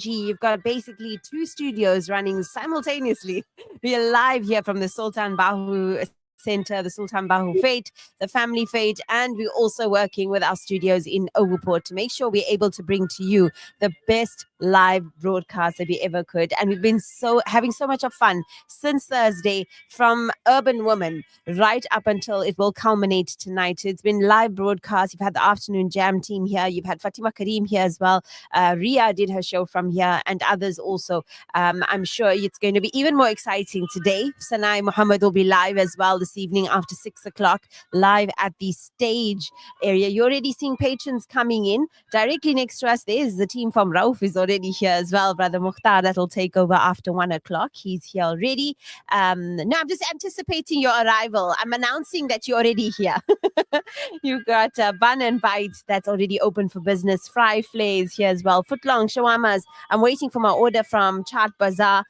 You've got basically two studios running simultaneously. We are live here from the Sultan Bahu Center, the Sultan Bahu Fete, the Family Fete, and we're also working with our studios in Overport to make sure we're able to bring to you the best live broadcast that we ever could. And we've been having so much of fun since Thursday, from Urban Woman right up until it will culminate tonight. It's been live broadcast. You've had the Afternoon Jam team here. You've had Fatima Kareem here as well. Ria did her show from here, and others also. I'm sure it's going to be even more exciting today. Sanai Muhammad will be live as well this evening after 6 o'clock, live at the stage area. You're already seeing patrons coming in. Directly next to us, there's the team from Rauf is already here as well. Brother Mukhtar, that'll take over after 1 o'clock. He's here already. No, I'm just anticipating your arrival. I'm announcing that you're already here. You've got Bun and Bites that's already open for business. Fry Flays here as well. Footlong shawarmas. I'm waiting for my order from Chaat Bazaar.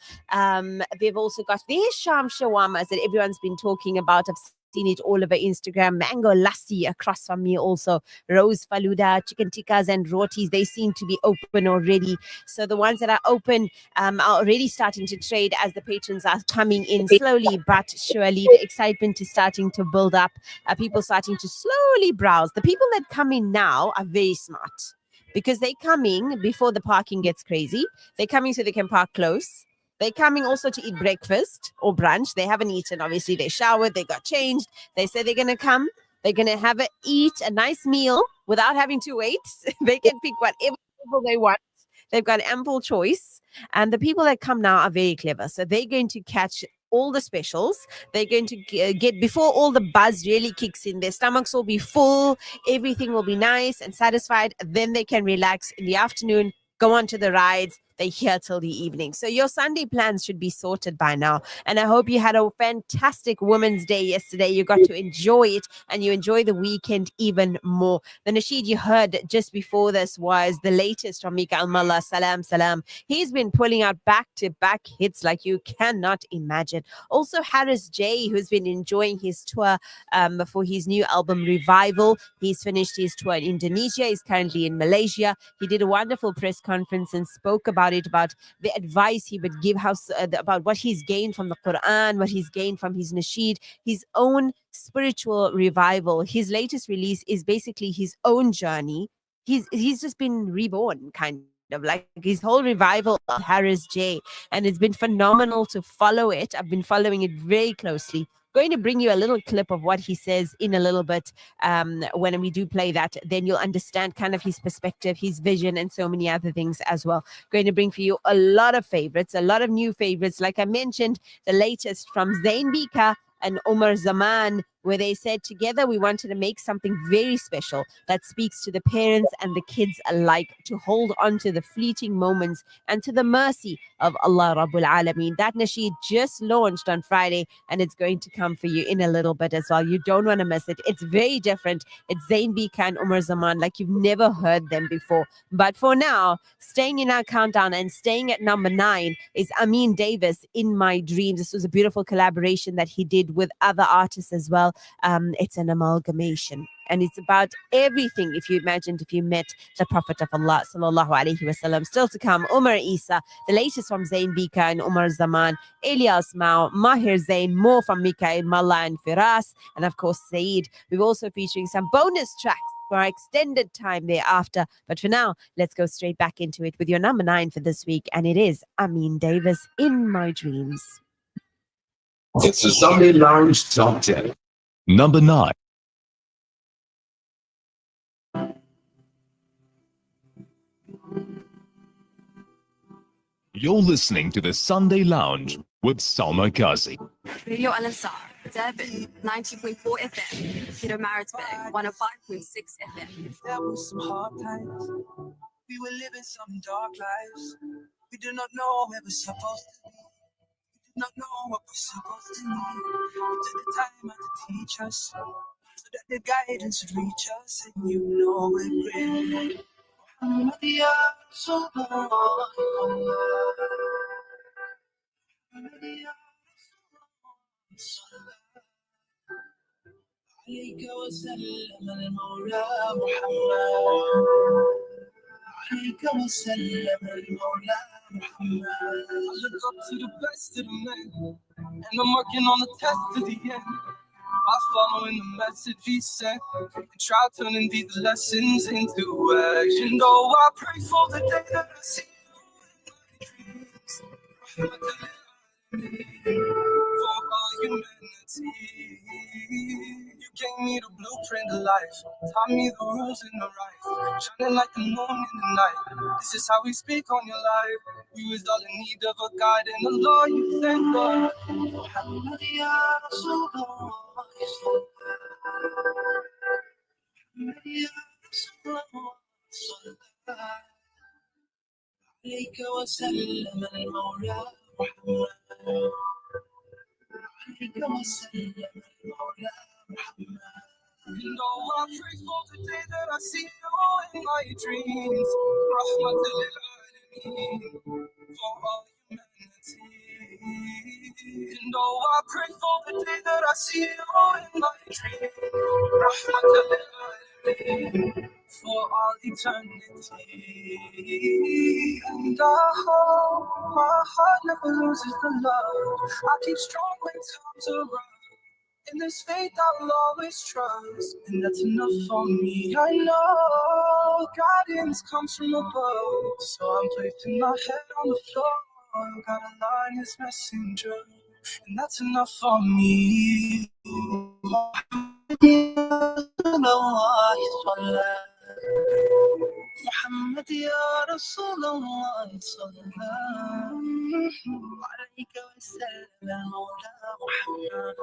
We've also got these Sham shawarmas that everyone's been talking about. I've seen it all over Instagram. Mango lassi across from me also. Rose faluda, chicken tikkas and rotis. They seem to be open already. So the ones that are open are already starting to trade as the patrons are coming in slowly but surely. The excitement is starting to build up. People starting to slowly browse. The people that come in now are very smart because they're coming before the parking gets crazy. They're coming so they can park close. They're coming also to eat breakfast or brunch. They haven't eaten, obviously. They showered, they got changed. They say they're going to come. They're going to eat a nice meal without having to wait. They can pick whatever they want. They've got ample choice. And the people that come now are very clever. So they're going to catch all the specials. They're going to get, before all the buzz really kicks in, their stomachs will be full. Everything will be nice and satisfied. Then they can relax in the afternoon, go on to the rides. They're here till the evening. So your Sunday plans should be sorted by now. And I hope you had a fantastic Women's Day yesterday. You got to enjoy it and you enjoy the weekend even more. The nasheed you heard just before this was the latest from Mika Al-Mallah, Salam Salam. He's been pulling out back-to-back hits like you cannot imagine. Also Harris J, who's been enjoying his tour for his new album Revival. He's finished his tour in Indonesia. He's currently in Malaysia. He did a wonderful press conference and spoke about the advice he would give, about what he's gained from the Quran, what he's gained from his nasheed, his own spiritual revival. His latest release is basically his own journey. He's just been reborn, kind of like his whole revival of Harris J, and it's been phenomenal to follow it. I've been following it very closely. Going to bring you a little clip of what he says in a little bit. When we do play that, then you'll understand kind of his perspective, his vision, and so many other things as well. Going to bring for you a lot of favorites, a lot of new favorites. Like I mentioned, the latest from Zain Bika and Omar Zaman, where they said together we wanted to make something very special that speaks to the parents and the kids alike, to hold on to the fleeting moments and to the mercy of Allah Rabbul Alameen. That nasheed just launched on Friday and it's going to come for you in a little bit as well. You don't want to miss it. It's very different. It's Zain Bika and Umar Zaman like you've never heard them before. But for now, staying in our countdown and staying at number 9 is Amin Davis, In My Dreams. This was a beautiful collaboration that he did with other artists as well. It's an amalgamation. And it's about everything. If you met the Prophet of Allah, sallallahu alaihi wasallam. Still to come, Umar Isa, the latest from Zain Bika and Umar Zaman, Elias Mao, Mahir Zain, more from Mikael Malla and Firas, and of course Saeed. We're also featuring some bonus tracks for our extended time thereafter. But for now, let's go straight back into it with your number 9 for this week, and it is Amin Davis, In My Dreams. It's the Sunday Lounge Top 10. Number 9. You're listening to the Sunday Lounge with Salma Kazi. Radio Al Ansar, Durban, 90.4 FM. Peter Maritzburg, 105.6 FM. There was some hard times. We were living some dark lives. We do not know where we're supposed to be. We do not know what we're supposed to need. We took the time out to teach us, so that the guidance would reach us, and you know we're great. Muhammad ya Rasulullah, Muhammad ya Rasulullah, عليك وسلم المولى محمد عليك وسلم المولى محمد. I look up to the best of the men, and I'm working on the test to the end. I following the message he sent and try turning these lessons into action. Oh, I pray for the day that I see you in my dreams. For all humanity, you gave me the blueprint of life, taught me the rules in the right, shining like the moon in the night. This is how we speak on your life. We was all in need of a guide, and the Lord you sent us. Muhammad ya Rasulullah, Muhammad ya Rasulullah, sallallahu alayka wa sallam al-Mawla Muhammad. عليك وسلم المولى محمد. And oh, I pray for the day that I see you in my dreams. Rahmatul lil Alameen, for all humanity. And oh, I pray for the day that I see you in my dreams. Rahmatul lil Alameen, for all eternity. And I hope my heart never loses the love. I keep strong when times are rough. In this faith I'll always trust, and that's enough for me. I know guidance comes from above, so I'm placing my head on the floor. Gotta line his messenger, and that's enough for me. محمد يا رسول الله صلى الله عليك وسلم المولى محمد.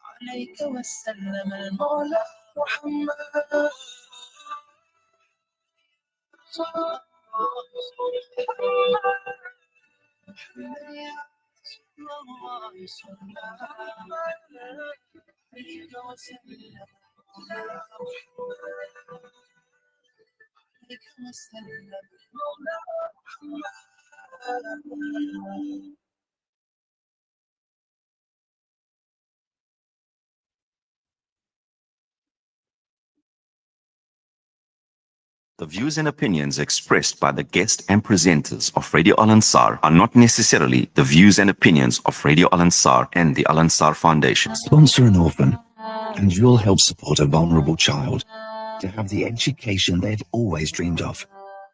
عليك وسلم المولى محمد. محمد يا رسول الله صلى الله عليك وسلم المولى محمد. The views and opinions expressed by the guest and presenters of Radio Al Ansar are not necessarily the views and opinions of Radio Al Ansar and the Al Ansar Foundation. Sponsor an orphan, and you'll help support a vulnerable child to have the education they've always dreamed of,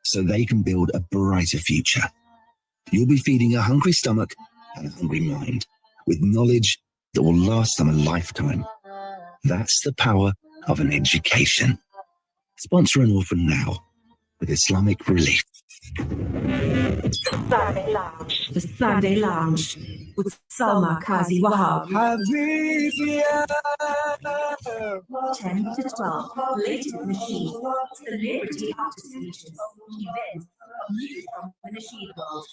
so they can build a brighter future. You'll be feeding a hungry stomach and a hungry mind with knowledge that will last them a lifetime. That's the power of an education. Sponsor an orphan now with Islamic Relief. Saturday Lounge. The Sunday Lounge with Salma Kazi Wahab. 10 to 12. Latest machine. Celebrity after solutions. Events. From the machine world.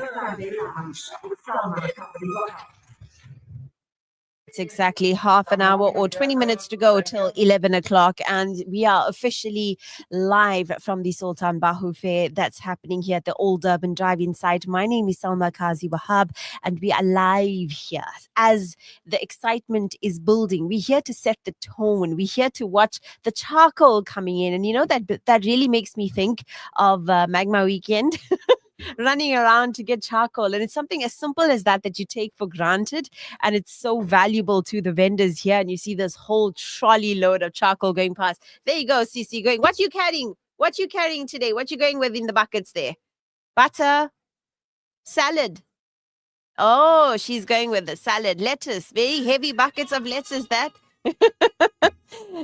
Saturday Lounge with Salma Kazi Wahab. It's exactly half an hour or 20 minutes to go till 11 o'clock. And we are officially live from the Sultan Bahu Fair that's happening here at the Old Durban Drive-In site. My name is Salma Kazi Wahab, and we are live here as the excitement is building. We're here to set the tone. We're here to watch the charcoal coming in. And you know, that really makes me think of Magma Weekend. Running around to get charcoal, and it's something as simple as that you take for granted, and it's so valuable to the vendors here. And you see this whole trolley load of charcoal going past. There you go, Cece, going. What you carrying? What you carrying today? What you going with in the buckets there? Butter, salad. Oh, she's going with the salad, lettuce. Very heavy buckets of lettuce. That.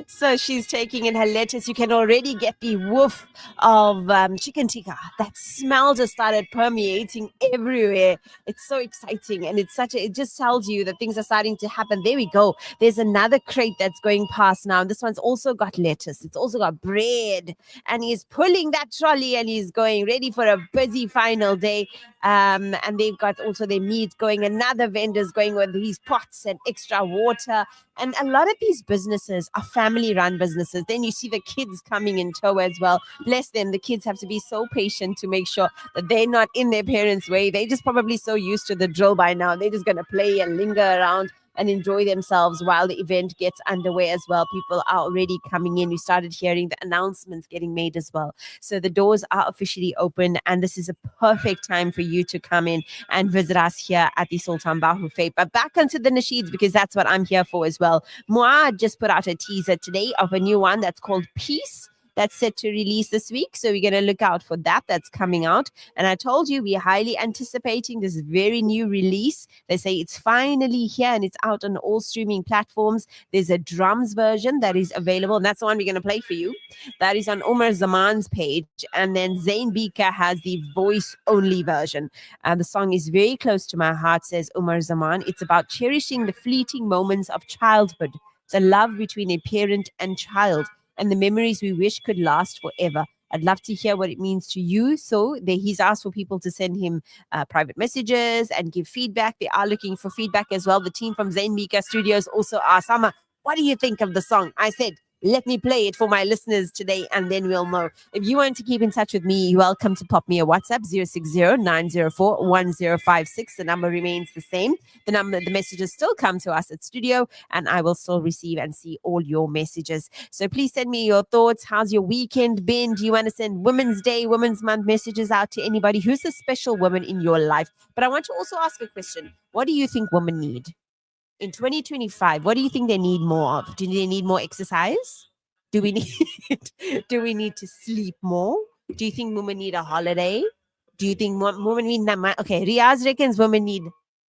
So she's taking in her lettuce. You can already get the woof of chicken tikka. That smell just started permeating everywhere. It's so exciting, and it just tells you that things are starting to happen. There we go. There's another crate that's going past now. This one's also got lettuce. It's also got bread, and he's pulling that trolley, and he's going ready for a busy final day. And they've got also their meat going. Another vendor's going with these pots and extra water. And a lot of these businesses are family-run businesses. Then you see the kids coming in tow as well. Bless them. The kids have to be so patient to make sure that they're not in their parents' way. They're just probably so used to the drill by now. They're just going to play and linger around. and enjoy themselves while the event gets underway as well. People are already coming in. We started hearing the announcements getting made as well. So the doors are officially open, and this is a perfect time for you to come in and visit us here at the Sultan Bahu Fete. But back onto the nasheeds, because that's what I'm here for as well. Muad just put out a teaser today of a new one that's called Peace. That's set to release this week. So we're going to look out for that. That's coming out. And I told you, we're highly anticipating this very new release. They say it's finally here and it's out on all streaming platforms. There's a drums version that is available. And that's the one we're going to play for you. That is on Umar Zaman's page. And then Zain Bika has the voice only version. And the song is very close to my heart, says Umar Zaman. It's about cherishing the fleeting moments of childhood, the love between a parent and child, and the memories we wish could last forever. I'd love to hear what it means to you. So he's asked for people to send him private messages and give feedback. They are looking for feedback as well. The team from Zain Mika Studios also asked, Sama, what do you think of the song? I said, let me play it for my listeners today, and then we'll know. If you want to keep in touch with me, you're welcome to pop me a WhatsApp, 060-904-1056. The number remains the same. The messages still come to us at studio, and I will still receive and see all your messages. So please send me your thoughts. How's your weekend been? Do you want to send Women's Day, Women's Month messages out to anybody? Who's a special woman in your life? But I want to also ask a question. What do you think women need? In 2025, what do you think they need more of? Do they need more exercise? Do we need do we need to sleep more? Do you think women need a holiday? Do you think women need money? Okay, Riaz reckons women need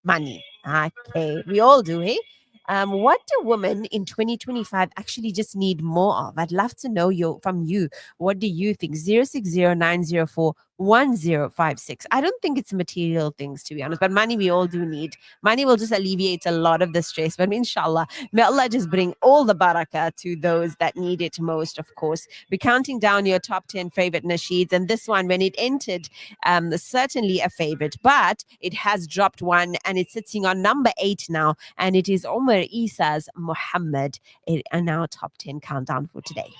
money. Okay, we all do, hey? What do women in 2025 actually just need more of? I'd love to know from you. What do you think? 060-904-1056. I don't think it's material things, to be honest, but money we all do need. Money will just alleviate a lot of the stress. But inshallah, may Allah just bring all the barakah to those that need it most, of course. We're counting down your top 10 favorite nasheeds. And this one, when it entered, certainly a favorite, but it has dropped one and it's sitting on number 8 now. And it is Omar Isa's Muhammad in our top 10 countdown for today.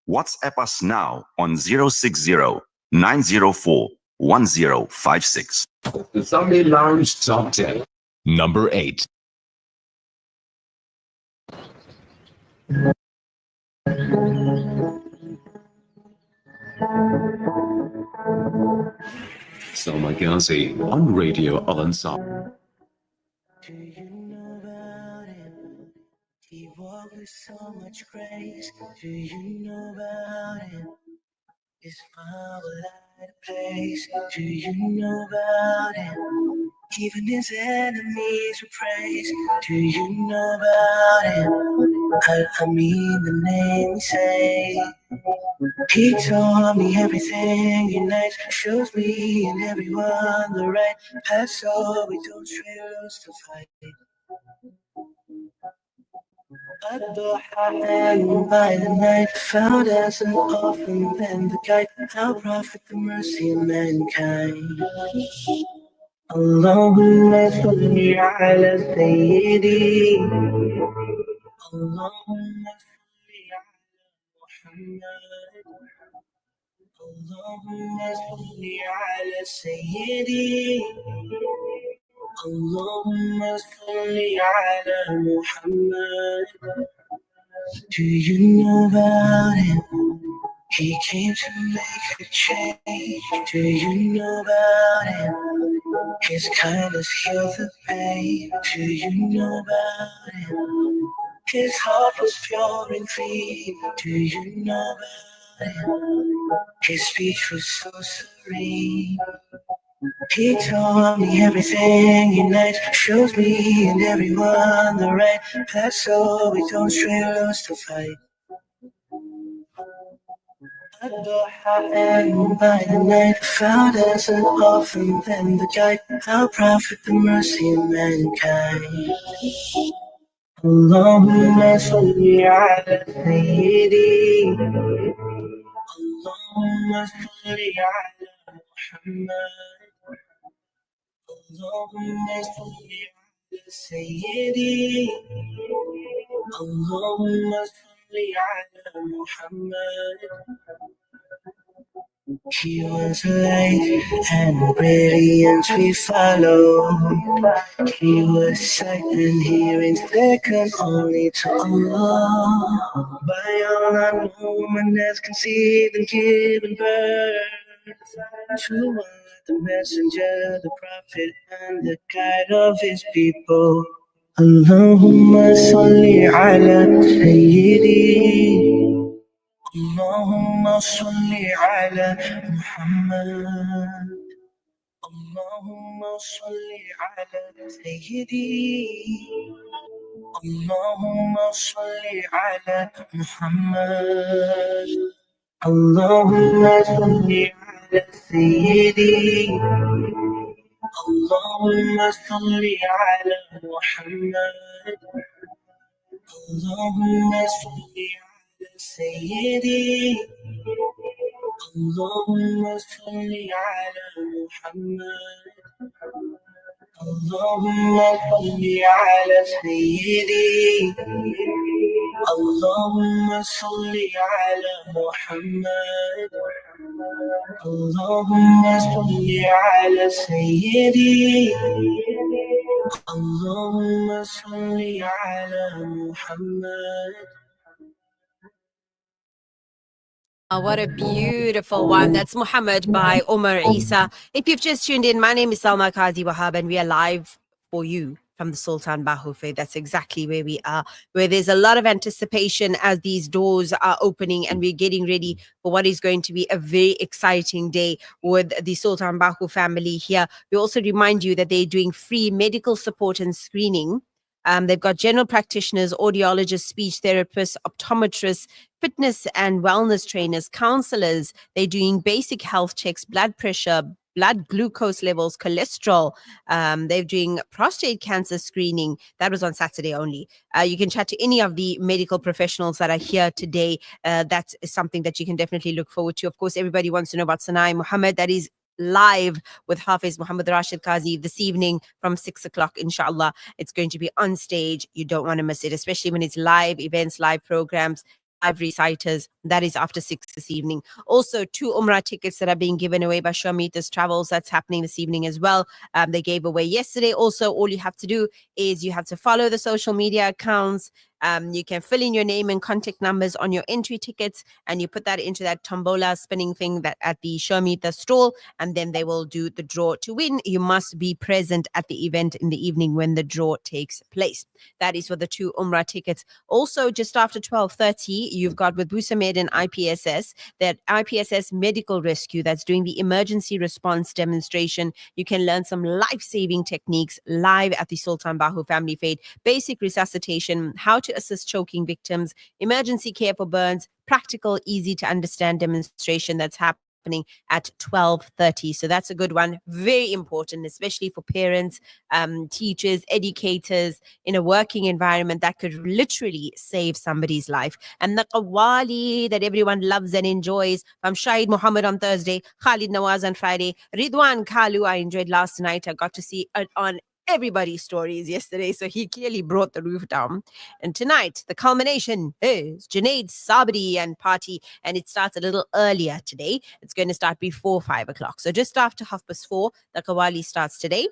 WhatsApp us now on 060-904-1056. The Sunday Lounge Top 10. Number 8. Salma Ghazi on Radio Al Ansar. Do you know about him? He walked with so much grace. Do you know about him? His smile will light a place. Do you know about him? Even his enemies will praise. Do you know about him? I mean the name we say. He taught me everything unites, shows me and everyone the right path, so we don't stray loose to fight. And by the night, found as an orphan and the guide, our prophet, the mercy of mankind. Allahumma salli ala Sayyidi. Allahumma salli ala Muhammad. Allahumma salli ala Sayyidi. Allahumma salli ala Muhammad. Do you know about him? He came to make a change. Do you know about him? His kindness healed the pain. Do you know about him? His heart was pure and clean. Do you know about him? His speech was so serene. He taught me everything unites, shows me and everyone the right path, so we don't stray loose to fight. And by the night, found as an orphan and the guide, our prophet, the mercy of mankind. Allahumma salli ala Sayyidi. Allahumma salli ala Muhammad. Allahumma salli ala Sayyidi. Allahumma salli ala Muhammad. He was light and brilliant we followed. He was sight and hearing second only to Allah. By all unknown woman that's conceived and given birth to Allah, the messenger, the prophet, and the guide of his people. Allahumma salli ala Sayyidi. اللهم صل على محمد. اللهم صل على سيدي. اللهم صل على محمد. اللهم صل على سيدي. اللهم صل على محمد. اللهم صل على سيدي. اللهم صل على محمد. اللهم صل على سيدي. اللهم صل على محمد. اللهم صل على سيدي. اللهم صل على محمد. What a beautiful one. That's Muhammad by Omar Isa. If you've just tuned in, my name is Salma Qazi Wahab, and we are live for you from the Sultan Bahu Fete. That's exactly where we are, where there's a lot of anticipation as these doors are opening and we're getting ready for what is going to be a very exciting day with the Sultan Bahu family here. We also remind you that they're doing free medical support and screening. They've got general practitioners, audiologists, speech therapists, optometrists, fitness and wellness trainers, counselors. They're doing basic health checks, blood pressure, blood glucose levels, cholesterol. They're doing prostate cancer screening. That was on Saturday only. You can chat to any of the medical professionals that are here today. That's something that you can definitely look forward to. Of course, everybody wants to know about Sanai Muhammad. That is live with Hafiz Muhammad Rashid Qazi this evening from 6 o'clock, inshallah. It's going to be on stage. You don't want to miss it, especially when it's live events, live programs, live reciters. That is after 6 this evening. Also, 2 Umrah tickets that are being given away by Shawmeeters Travels. That's happening this evening as well. They gave away yesterday. Also, all you have to do is you have to follow the social media accounts. You can fill in your name and contact numbers on your entry tickets, and you put that into that tombola spinning thing that at the Shawmeeters stall, and then they will do the draw to win. You must be present at the event in the evening when the draw takes place. That is for the 2 Umrah tickets. Also, just after 12:30, you've got with Busamed and IPSS, that IPSS medical rescue that's doing the emergency response demonstration. You can learn some life-saving techniques live at the Sultan Bahu Family Fete. Basic resuscitation, how to assist choking victims, emergency care for burns, practical, easy to understand demonstration that's happening at 12:30. So that's a good one. Very important, especially for parents, teachers, educators in a working environment that could literally save somebody's life. And the qawwali that everyone loves and enjoys from Shahid Muhammad on Thursday, Khalid Nawaz on Friday, Ridwan Kalu I enjoyed last night. I got to see it on everybody's stories yesterday, so he clearly brought the roof down. And tonight, the culmination is Junaid Sabri and party, and it starts a little earlier today. It's going to start before 5 o'clock. So just after 4:30, the Qawwali starts today.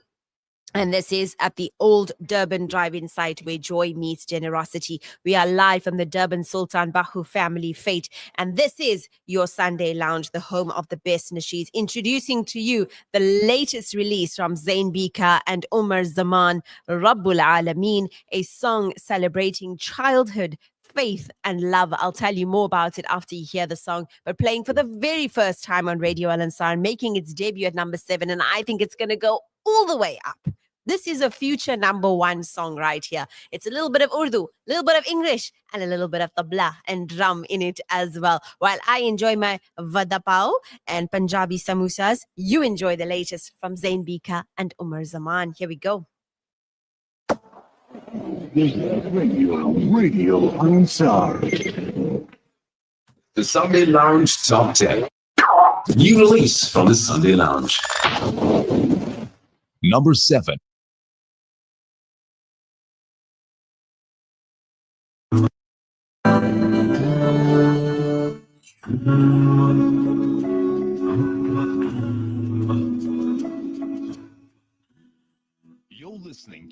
And this is at the old Durban drive-in site where joy meets generosity. We are live from the Durban Sultan Bahu Family Fete. And this is your Sunday Lounge, the home of the best nasheeds. Introducing to you the latest release from Zain Bika and Umar Zaman, Rabbul Alameen, a song celebrating childhood, faith and love. I'll tell you more about it after you hear the song, but playing for the very first time on Radio Al Ansar, making its debut at number 7, and I think it's going to go all the way up. This is a future number 1 song right here. It's a little bit of Urdu, a little bit of English, and a little bit of tabla and drum in it as well. While I enjoy my vada pav and Punjabi samosas, you enjoy the latest from Zain Bika and Umar Zaman. Here we go. Radio Ansar. The Sunday Lounge Top 10. New release from the Sunday Lounge. Number 7.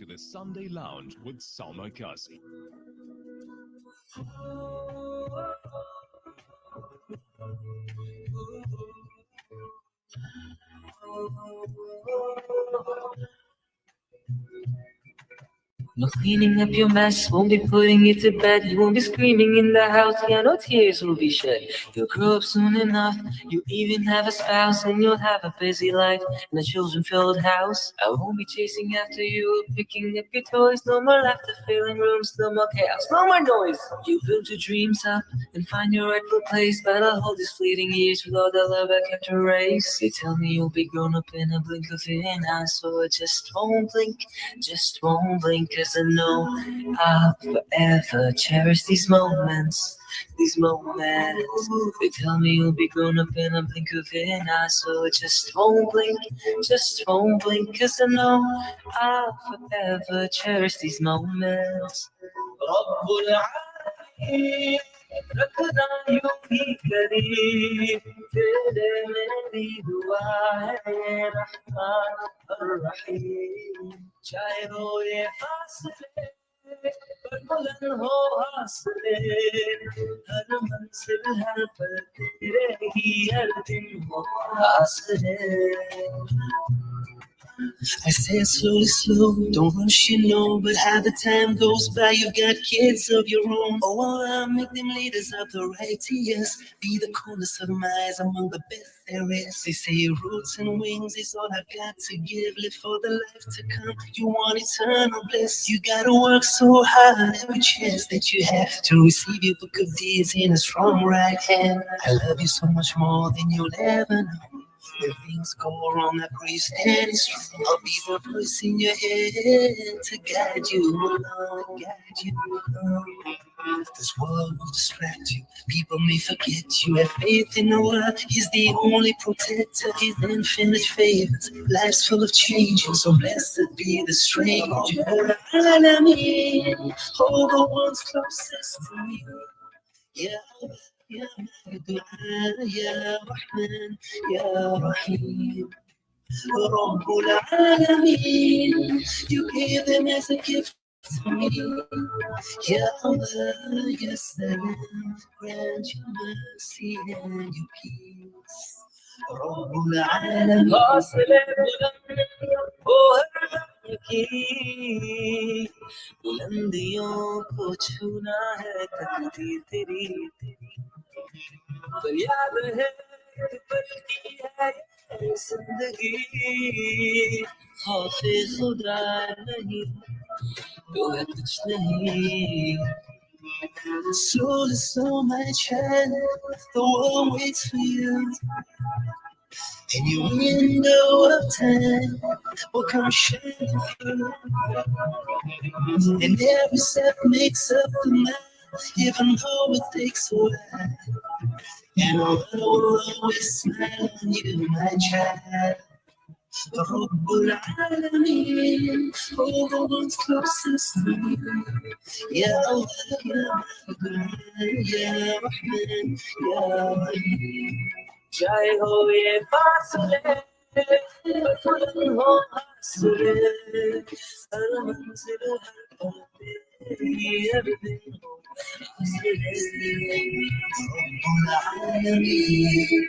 the Sunday Lounge with Salma Kasi. No cleaning up your mess, won't be putting it to bed. You won't be screaming in the house, yeah, no tears will be shed. You'll grow up soon enough, you even have a spouse, and you'll have a busy life and a children-filled house. I won't be chasing after you, picking up your toys. No more laughter filling rooms, no more chaos, no more noise. You build your dreams up and find your rightful place, but I'll hold these fleeting years with all the love I kept erase. They tell me you'll be grown up in a blink of an eye, so I just won't blink, just won't blink. 'Cause I know I'll forever cherish these moments, these moments. They tell me you'll be grown up in a blink of an eye, so I just won't blink, just won't blink. 'Cause I know I'll forever cherish these moments. رب العالمين रखना यूं ही करीब तेरे मेरी दुआ है रहमान और-रहीम चाहे हो ये फासले पर बुलंद हो हौसले हर मंजिल हर पल तेरे ही हर दिन हो आसरे I say it slowly, slow, don't rush, you know. But how the time goes by, you've got kids of your own. Oh, well, I'll make them leaders of the righteous. Be the coolest of my eyes among the best there is. They say roots and wings is all I've got to give. Live for the life to come. You want eternal bliss. You gotta work so hard every chance that you have to receive your book of deeds in a strong right hand. I love you so much more than you'll ever know. If things go wrong, I pray you stand strong. I'll be the voice in your head to guide you along, guide you along. This world will distract you. People may forget you. Have faith in the word. He's the only protector. His infinite favors. Life's full of changes, so blessed be the stranger. I mean, hold the ones closest to you. Yeah. يا دعاء يا رحمن يا رحيم رب العالمين. You gave them as a gift to me. Ya Allah, Ya Salam, grant your mercy and your peace. رب العالمين बुलंदियों को छूना है तकदीर तेरी पर याद है बदलती है जिंदगी खौफे खुदा नहीं तो है कुछ नहीं. So my child, the world waits for you. And your window of time will come shining through. And every step makes up the map, even though it takes a while. And although we'll always smile on you, my child. رب العالمين, hold the ones closest to you. يا الله يا رحمن يا رحمن يا رحيم. चाहे हो ये फासले बुलंद हो हौसले हर मंजिल हर पल तेरी हर दिन हो आसरे. رب العالمين.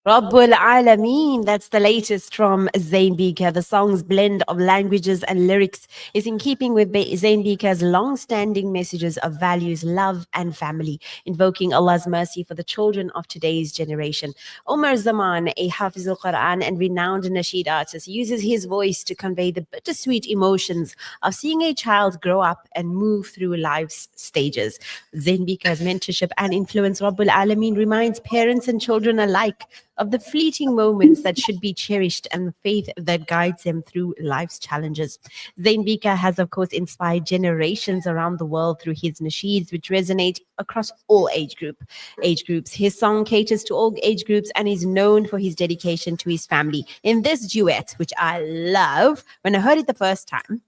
Rabbul Alameen, that's the latest from Zain Bika. The song's blend of languages and lyrics is in keeping with Zain Bika's long-standing messages of values, love and family, invoking Allah's mercy for the children of today's generation. Omar Zaman, a Hafiz al-Quran and renowned nasheed artist, uses his voice to convey the bittersweet emotions of seeing a child grow up and move through life's stages. Zain Bika's mentorship and influence, Rabbul Alameen, reminds parents and children alike of the fleeting moments that should be cherished and the faith that guides them through life's challenges. Zain Bika has, of course, inspired generations around the world through his nasheeds, which resonate across all age groups. His song caters to all age groups and is known for his dedication to his family. In this duet, which I love, when I heard it the first time,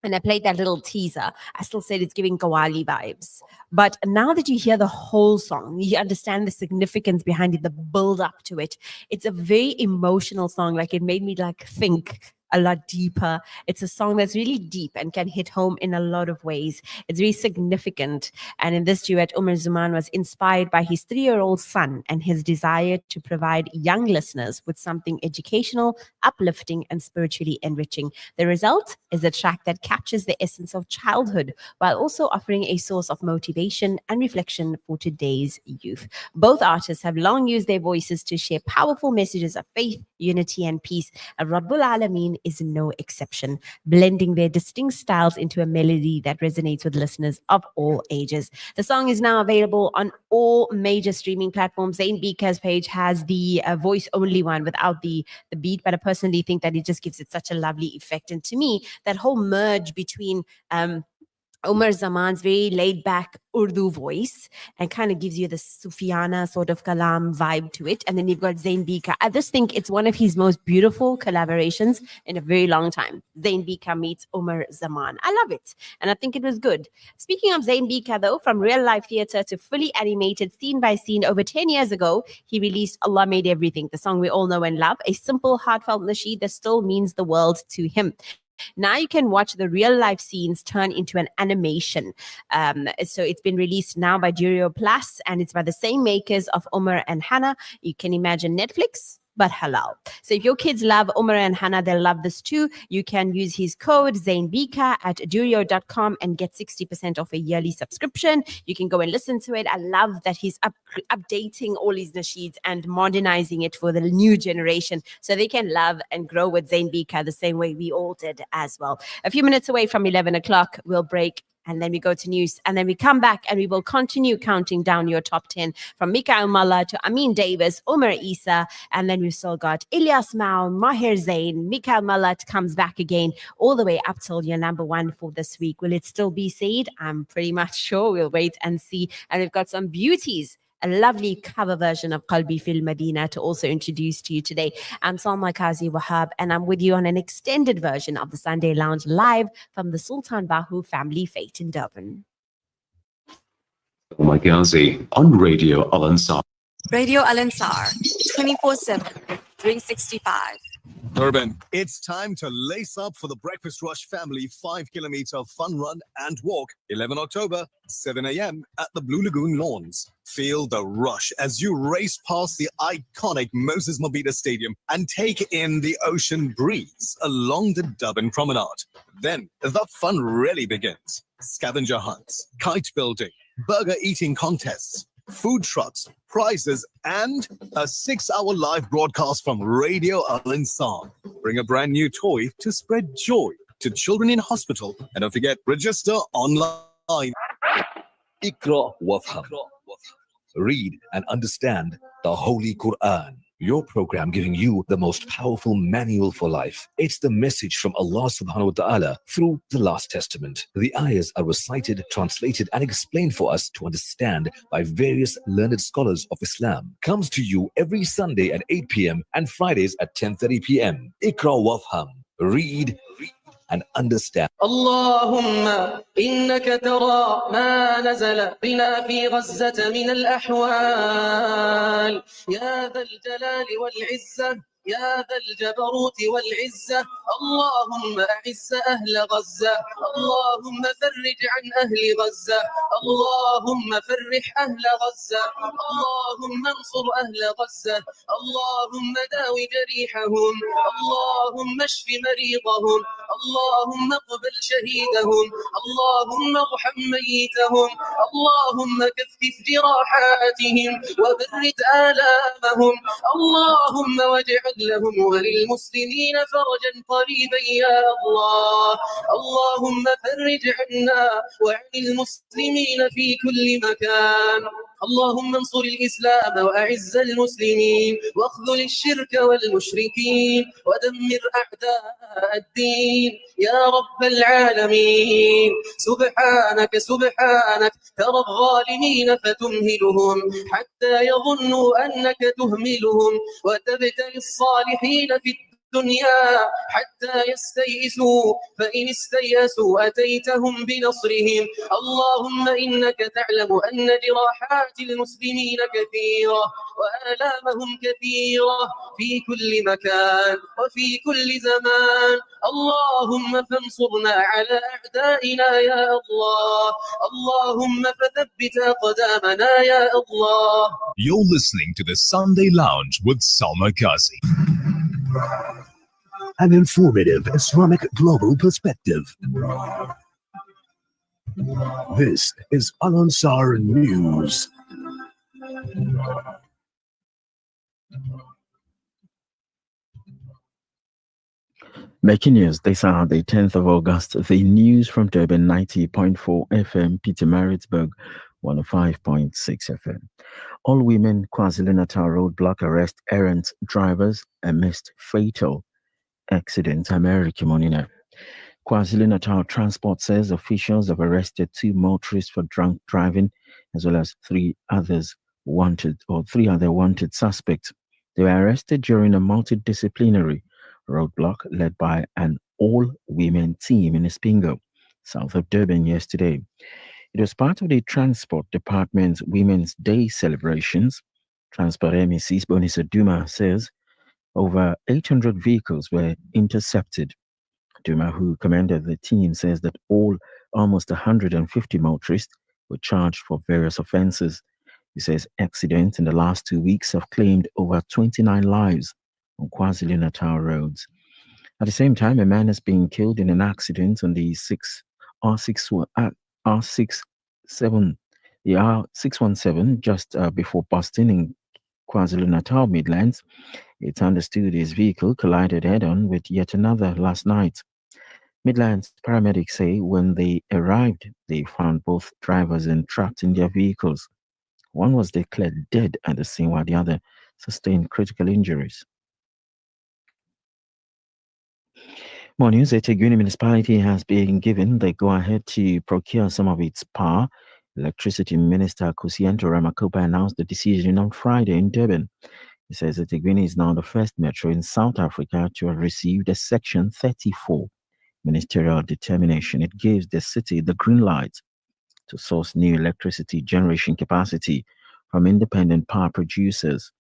and I played that little teaser, I still said it's giving Qawwali vibes. But now that you hear the whole song, you understand the significance behind it, the build up to it. It's a very emotional song. Like, it made me think a lot deeper. It's a song that's really deep and can hit home in a lot of ways. It's very significant. And in this duet, Umar Zaman was inspired by his 3-year-old son and his desire to provide young listeners with something educational, uplifting, and spiritually enriching. The result is a track that captures the essence of childhood while also offering a source of motivation and reflection for today's youth. Both artists have long used their voices to share powerful messages of faith, unity, and peace. And Rabbul Alameen is no exception, blending their distinct styles into a melody that resonates with listeners of all ages. The song is now available on all major streaming platforms. Zain Bika's page has the voice-only one without the beat, but I personally think that it just gives it such a lovely effect. And to me, that whole merge between Umar Zaman's very laid-back Urdu voice and kind of gives you the Sufiana sort of kalam vibe to it. And then you've got Zain Bika. I just think it's one of his most beautiful collaborations in a very long time. Zain Bika meets Umar Zaman. I love it. And I think it was good. Speaking of Zain Bika, though, from real-life theater to fully animated scene by scene, over 10 years ago, he released Allah Made Everything, the song we all know and love, a simple, heartfelt nasheed that still means the world to him. Now you can watch the real life scenes turn into an animation. So it's been released now by Durio Plus, and it's by the same makers of Umar and Hannah. You can imagine Netflix, but halal. So if your kids love Umar and Hannah, they'll love this too. You can use his code ZainBika at durio.com and get 60% off a yearly subscription. You can go and listen to it. I love that he's updating all his nasheeds and modernizing it for the new generation so they can love and grow with Zain Bika the same way we all did as well. A few minutes away from 11 o'clock, we'll break. And then we go to news. And then we come back and we will continue counting down your top 10 from Mikael Malla to Amin Davis, Umar Isa. And then we've still got Ilyas Mao, Maher Zain, Mikael Malla comes back again all the way up till your number one for this week. Will it still be Said? I'm pretty much sure. We'll wait and see. And we've got some beauties, a lovely cover version of Qalbi Fil Madina to also introduce to you today. I'm Salma Kazi Wahab, and I'm with you on an extended version of the Sunday Lounge live from the Sultan Bahu Family Fete in Durban. Salma Kazi on Radio Al Ansar. Radio Al Ansar, 24/7, 365. Durban, it's time to lace up for the Breakfast Rush Family 5-kilometer fun run and walk, 11 October, 7 a.m. at the Blue Lagoon Lawns. Feel the rush as you race past the iconic Moses Mabhida Stadium and take in the ocean breeze along the Durban Promenade. Then the fun really begins. Scavenger hunts, kite building, burger eating contests, food trucks, prizes, and a 6-hour live broadcast from Radio Al Ansar. Bring a brand new toy to spread joy to children in hospital. And don't forget, register online. Iqra Wafham. Read and understand the Holy Quran. Your program giving you the most powerful manual for life. It's the message from Allah subhanahu wa ta'ala through the Last Testament. The ayahs are recited, translated, and explained for us to understand by various learned scholars of Islam. Comes to you every Sunday at 8 p.m. and Fridays at 10:30 p.m. Iqra Wafham. Read and understand. اللهم إنك ترى ما نزل بنا في غزة من الأحوال يا ذا الجلال والعزة يا ذا الجبروت والعزة اللهم أعز أهل غزة اللهم فرج عن أهل غزة اللهم فرح أهل غزة اللهم انصر أهل غزة اللهم داوي جريحهم اللهم اشف مريضهم اللهم اقبل شهيدهم اللهم ارحم ميتهم اللهم كفف جراحاتهم وبرد آلامهم اللهم واجعل لهم وللمسلمين فرجا قريبا يا الله اللهم فرج عنا وعن المسلمين في كل مكان اللهم انصر الإسلام وأعز المسلمين واخذل الشرك والمشركين ودمر أعداء الدين يا رب العالمين سبحانك سبحانك ترى الظالمين فتمهلهم حتى يظنوا أنك تهملهم وتبتلي الصالحين في الدنيا حتى يستيئسوا فإن استيأسوا أتيتهم بنصرهم اللهم إنك تعلم أن جراحات المسلمين كثيرة وآلامهم كثيرة في كل مكان وفي كل زمان اللهم فانصرنا على أعدائنا يا الله اللهم فثبت أقدامنا يا الله. You're listening to the Sunday Lounge with Salma Kazi. An informative Islamic global perspective. This is Al Ansar News. Making news this hour, the 10th of August. The news from Durban 90.4 FM, Peter Maritzburg 105.6 FM. All women KwaZulu-Natal roadblock arrest errant drivers amidst fatal accident. America Monina. KwaZulu-Natal Transport says officials have arrested 2 motorists for drunk driving, as well as 3 other wanted suspects. They were arrested during a multidisciplinary roadblock led by an all-women team in Espingo, south of Durban yesterday. It was part of the Transport Department's Women's Day celebrations. Transport MEC's Bonisa Duma says over 800 vehicles were intercepted. Duma, who commanded the team, says that almost 150 motorists were charged for various offences. He says accidents in the last 2 weeks have claimed over 29 lives on KwaZulu-Natal roads. At the same time, a man has been killed in an accident on the R617 just before Boston in KwaZulu-Natal Midlands. It's understood his vehicle collided head-on with yet another last night. Midlands paramedics say when they arrived, they found both drivers entrapped in their vehicles. One was declared dead at the scene while the other sustained critical injuries. More news. The Teguni municipality has been given the go-ahead to procure some of its power. Electricity Minister Kusiento Ramakopa announced the decision on Friday in Durban. He says that Teguni is now the first metro in South Africa to have received a Section 34 ministerial determination. It gives the city the green light to source new electricity generation capacity from independent power producers.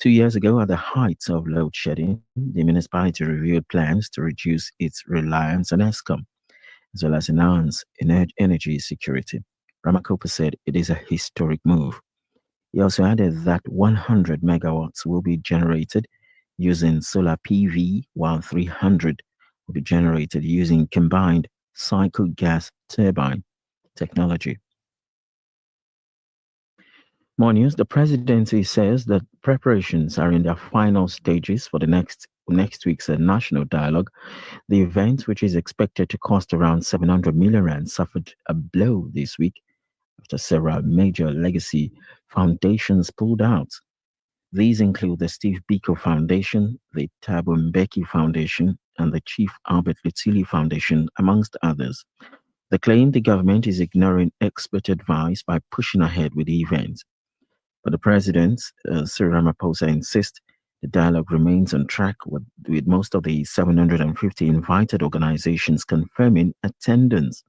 2 years ago, at the height of load shedding, the municipality reviewed plans to reduce its reliance on Eskom, as well as enhance energy security. Ramakopa said it is a historic move. He also added that 100 megawatts will be generated using solar PV, while 300 will be generated using combined cycle gas turbine technology. More news. The presidency says that preparations are in their final stages for the next week's national dialogue. The event, which is expected to cost around 700 million rand, suffered a blow this week after several major legacy foundations pulled out. These include the Steve Biko Foundation, the Thabo Mbeki Foundation, and the Chief Albert Lutili Foundation, amongst others. They claim the government is ignoring expert advice by pushing ahead with the event. But the president, Cyril Ramaphosa, insists the dialogue remains on track with most of the 750 invited organizations confirming attendance.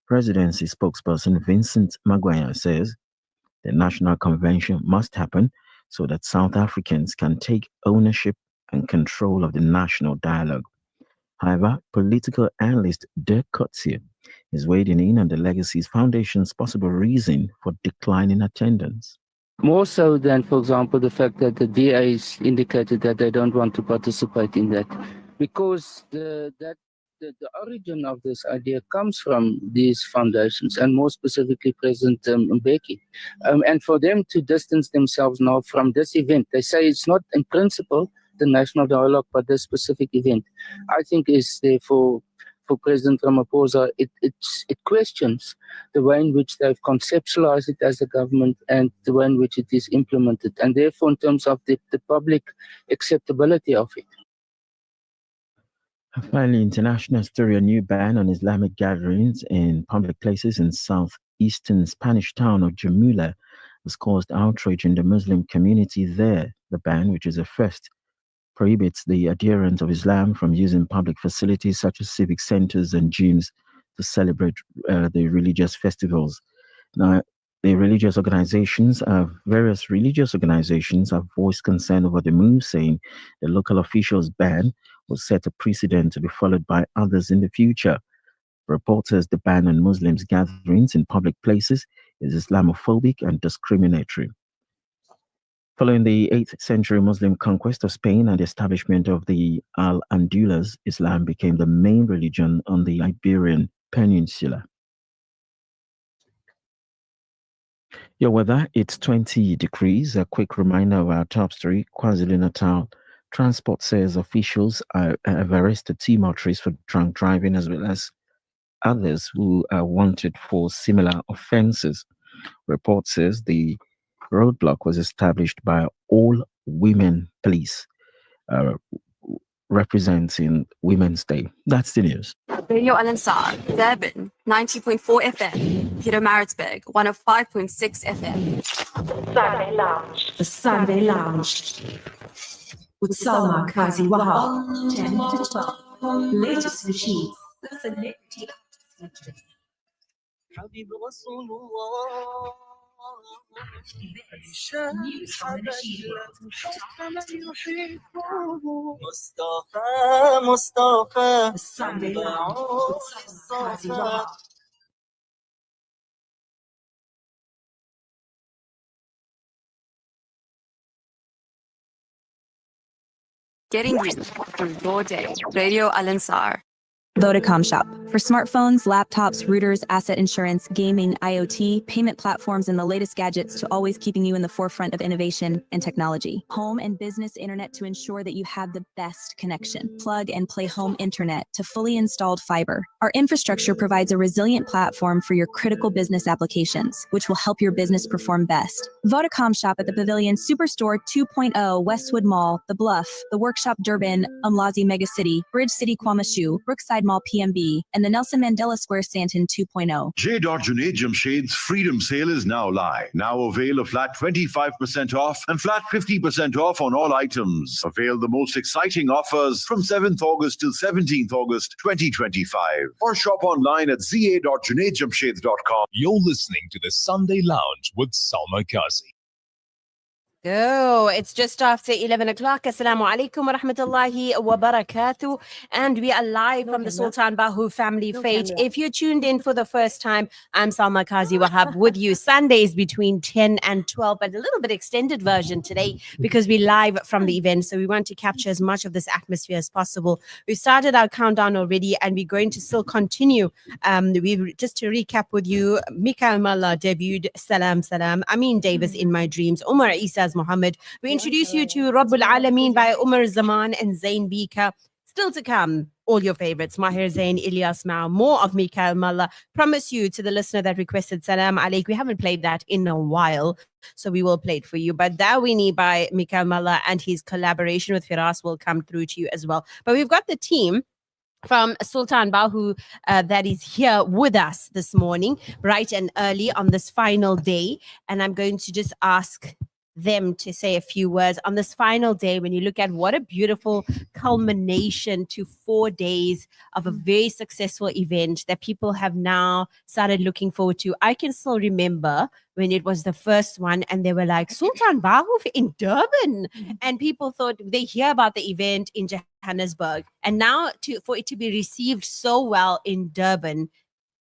Presidency spokesperson Vincent Maguire says the national convention must happen so that South Africans can take ownership and control of the national dialogue. However, political analyst Dirk Coetzee is weighing in on the Legacies Foundation's possible reason for declining attendance. More so than, for example, the fact that the DAs indicated that they don't want to participate in that, because the origin of this idea comes from these foundations, and more specifically President Mbeki. And for them to distance themselves now from this event, they say it's not in principle the national dialogue, but this specific event, I think is therefore for President Ramaphosa, it questions the way in which they've conceptualized it as a government and the way in which it is implemented, and therefore in terms of the public acceptability of it. Finally, international story: a new ban on Islamic gatherings in public places in southeastern Spanish town of Jamula has caused outrage in the Muslim community there. The ban, which is a first prohibits the adherents of Islam from using public facilities such as civic centers and gyms to celebrate the religious festivals. Now, the various religious organizations have voiced concern over the move, saying the local officials' ban will set a precedent to be followed by others in the future. Reporters, the ban on Muslims' gatherings in public places is Islamophobic and discriminatory. Following the 8th century Muslim conquest of Spain and the establishment of the Al-Andalus, Islam became the main religion on the Iberian Peninsula. Your weather, it's 20 degrees. A quick reminder of our top story. KwaZulu-Natal Transport says officials have arrested two motorists for drunk driving as well as others who are wanted for similar offences. Report says the roadblock was established by all women police representing Women's Day. That's the news. Radio Al-Ansar, Durban, 90.4 FM. Pietermaritzburg, 105.6 FM. Sunday Lounge. The Sunday Lounge. With Salma Kazi Wahab. 10 to 12. Latest machines. The celebrity features. حبيب رسول الله News from the machine world. مصطفى The Sunday Lounge. With Salma Kazi Wahab. Getting you through your day. Radio Al-Ansar. Vodacom Shop. For smartphones, laptops, routers, asset insurance, gaming, IoT, payment platforms, and the latest gadgets to always keeping you in the forefront of innovation and technology. Home and business internet to ensure that you have the best connection. Plug and play home internet to fully installed fiber. Our infrastructure provides a resilient platform for your critical business applications, which will help your business perform best. Vodacom Shop at the Pavilion Superstore 2.0, Westwood Mall, The Bluff, The Workshop Durban, Umlazi Mega City, Bridge City Kwamashu, Brookside Mall PMB, and the Nelson Mandela Square Stanton 2.0. J. Junaid Jamshed's Freedom Sale is now live. Now avail a flat 25% off and flat 50% off on all items. Avail the most exciting offers from 7th August till 17th August 2025. Or shop online at za.junaidjamshed.com. You're listening to the Sunday Lounge with Salma Kazi. Go. It's just after 11 o'clock. Assalamu alaikum wa rahmatullahi wa barakatuh. And we are live from the Sultan Bahu Family Fete. If you're tuned in for the first time, I'm Salma Kazi Wahab with you Sundays between 10 and 12, but a little bit extended version today because we're live from the event. So we want to capture as much of this atmosphere as possible. We started our countdown already and we're going to still continue. Just to recap with you, Mikael Malla debuted Salam Salam, Amin Davis in My Dreams, Umar Isa's Muhammad. We introduce you to Rabbul Alameen by Umar Zaman and Zain Bika. Still to come, all your favorites, Mahir Zain, Ilyas Mao, more of Mikael Malla. Promise you to the listener that requested Salam Alaik. We haven't played that in a while, so we will play it for you. But Dawini by Mikael Malla and his collaboration with Firas will come through to you as well. But we've got the team from Sultan Bahu that is here with us this morning, bright and early on this final day. And I'm going to just ask them to say a few words on this final day when you look at what a beautiful culmination to 4 days of a very successful event that people have now started looking forward to. I can still remember when it was the first one and they were like, Sultan Bahu in Durban. And people thought they hear about the event in Johannesburg. And now for it to be received so well in Durban,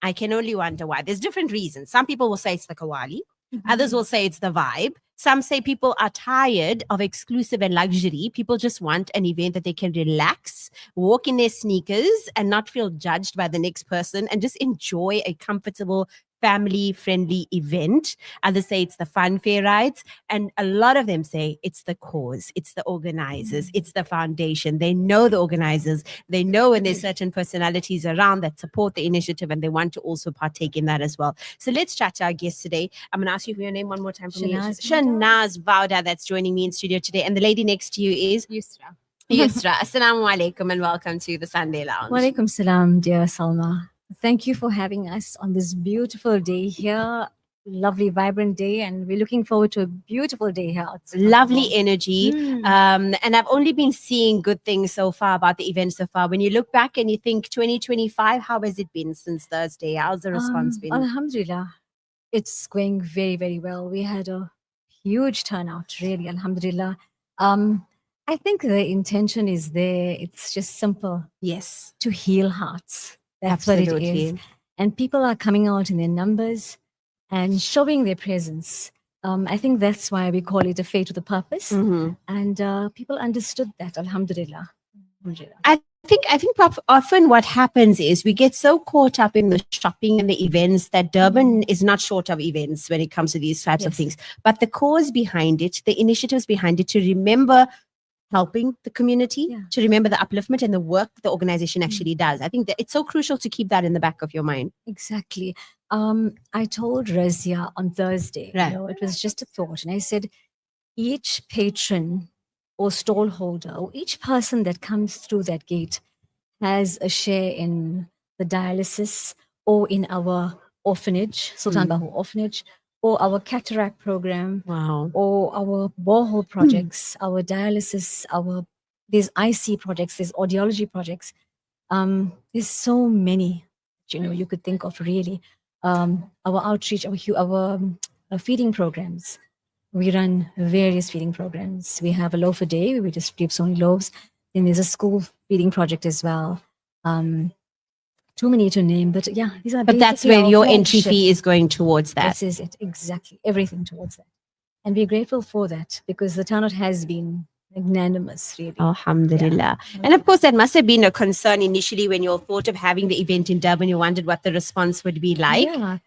I can only wonder why. There's different reasons. Some people will say it's the Kawali. Others will say it's the vibe. Some say people are tired of exclusive and luxury. People just want an event that they can relax, walk in their sneakers and not feel judged by the next person and just enjoy a comfortable, family-friendly event. Others say it's the fun fair rides. And a lot of them say it's the cause, it's the organizers, it's the foundation. They know the organizers. They know when there's certain personalities around that support the initiative and they want to also partake in that as well. So let's chat to our guest today. I'm going to ask you for your name one more time for me. Shanaz Vauda, that's joining me in studio today. And the lady next to you is? Yusra. Yusra. Assalamu alaikum and welcome to the Sunday Lounge. Wa alaikum salam, dear Salma. Thank you for having us on this beautiful day here lovely, vibrant day, and we're looking forward to a beautiful day here. Lovely energy. Mm. And I've only been seeing good things so far about the event so far. When you look back and you think 2025, how has it been since Thursday? How's the response been? Alhamdulillah, it's going very, very well. We had a huge turnout, really, alhamdulillah. I think the intention is there. It's just simple. Yes. To heal hearts. That's what it is. Absolutely. And people are coming out in their numbers and showing their presence. I think that's why we call it a fete with a purpose. Mhm. And people understood that, alhamdulillah. Alhamdulillah. I think Prof, often what happens is we get so caught up in the shopping and the events that Durban is not short of events when it comes to these types of things. But the cause behind it, the initiatives behind it, to remember helping the community, to remember the upliftment and the work the organization actually does. I think that it's so crucial to keep that in the back of your mind. Exactly. I told Razia on Thursday, Right. it was just a thought. And I said, each patron or stall holder or each person that comes through that gate has a share in the dialysis or in our orphanage, Sultan Bahu orphanage, or our cataract program, or our borehole projects, our dialysis, there's IC projects, there's audiology projects. There's so many, you could think of really. Our outreach, our feeding programs. We run various feeding programs. We have a loaf a day, we distribute so many loaves. Then there's a school feeding project as well. Too many to name, but yeah, these are. But that's basically where our your entry flagship. fee is going towards that. This is it, exactly. Everything towards that. And we're grateful for that because the turnout has been magnanimous, really. Alhamdulillah. And of course, that must have been a concern initially when you all thought of having the event in Durban. You wondered what the response would be like. Yeah.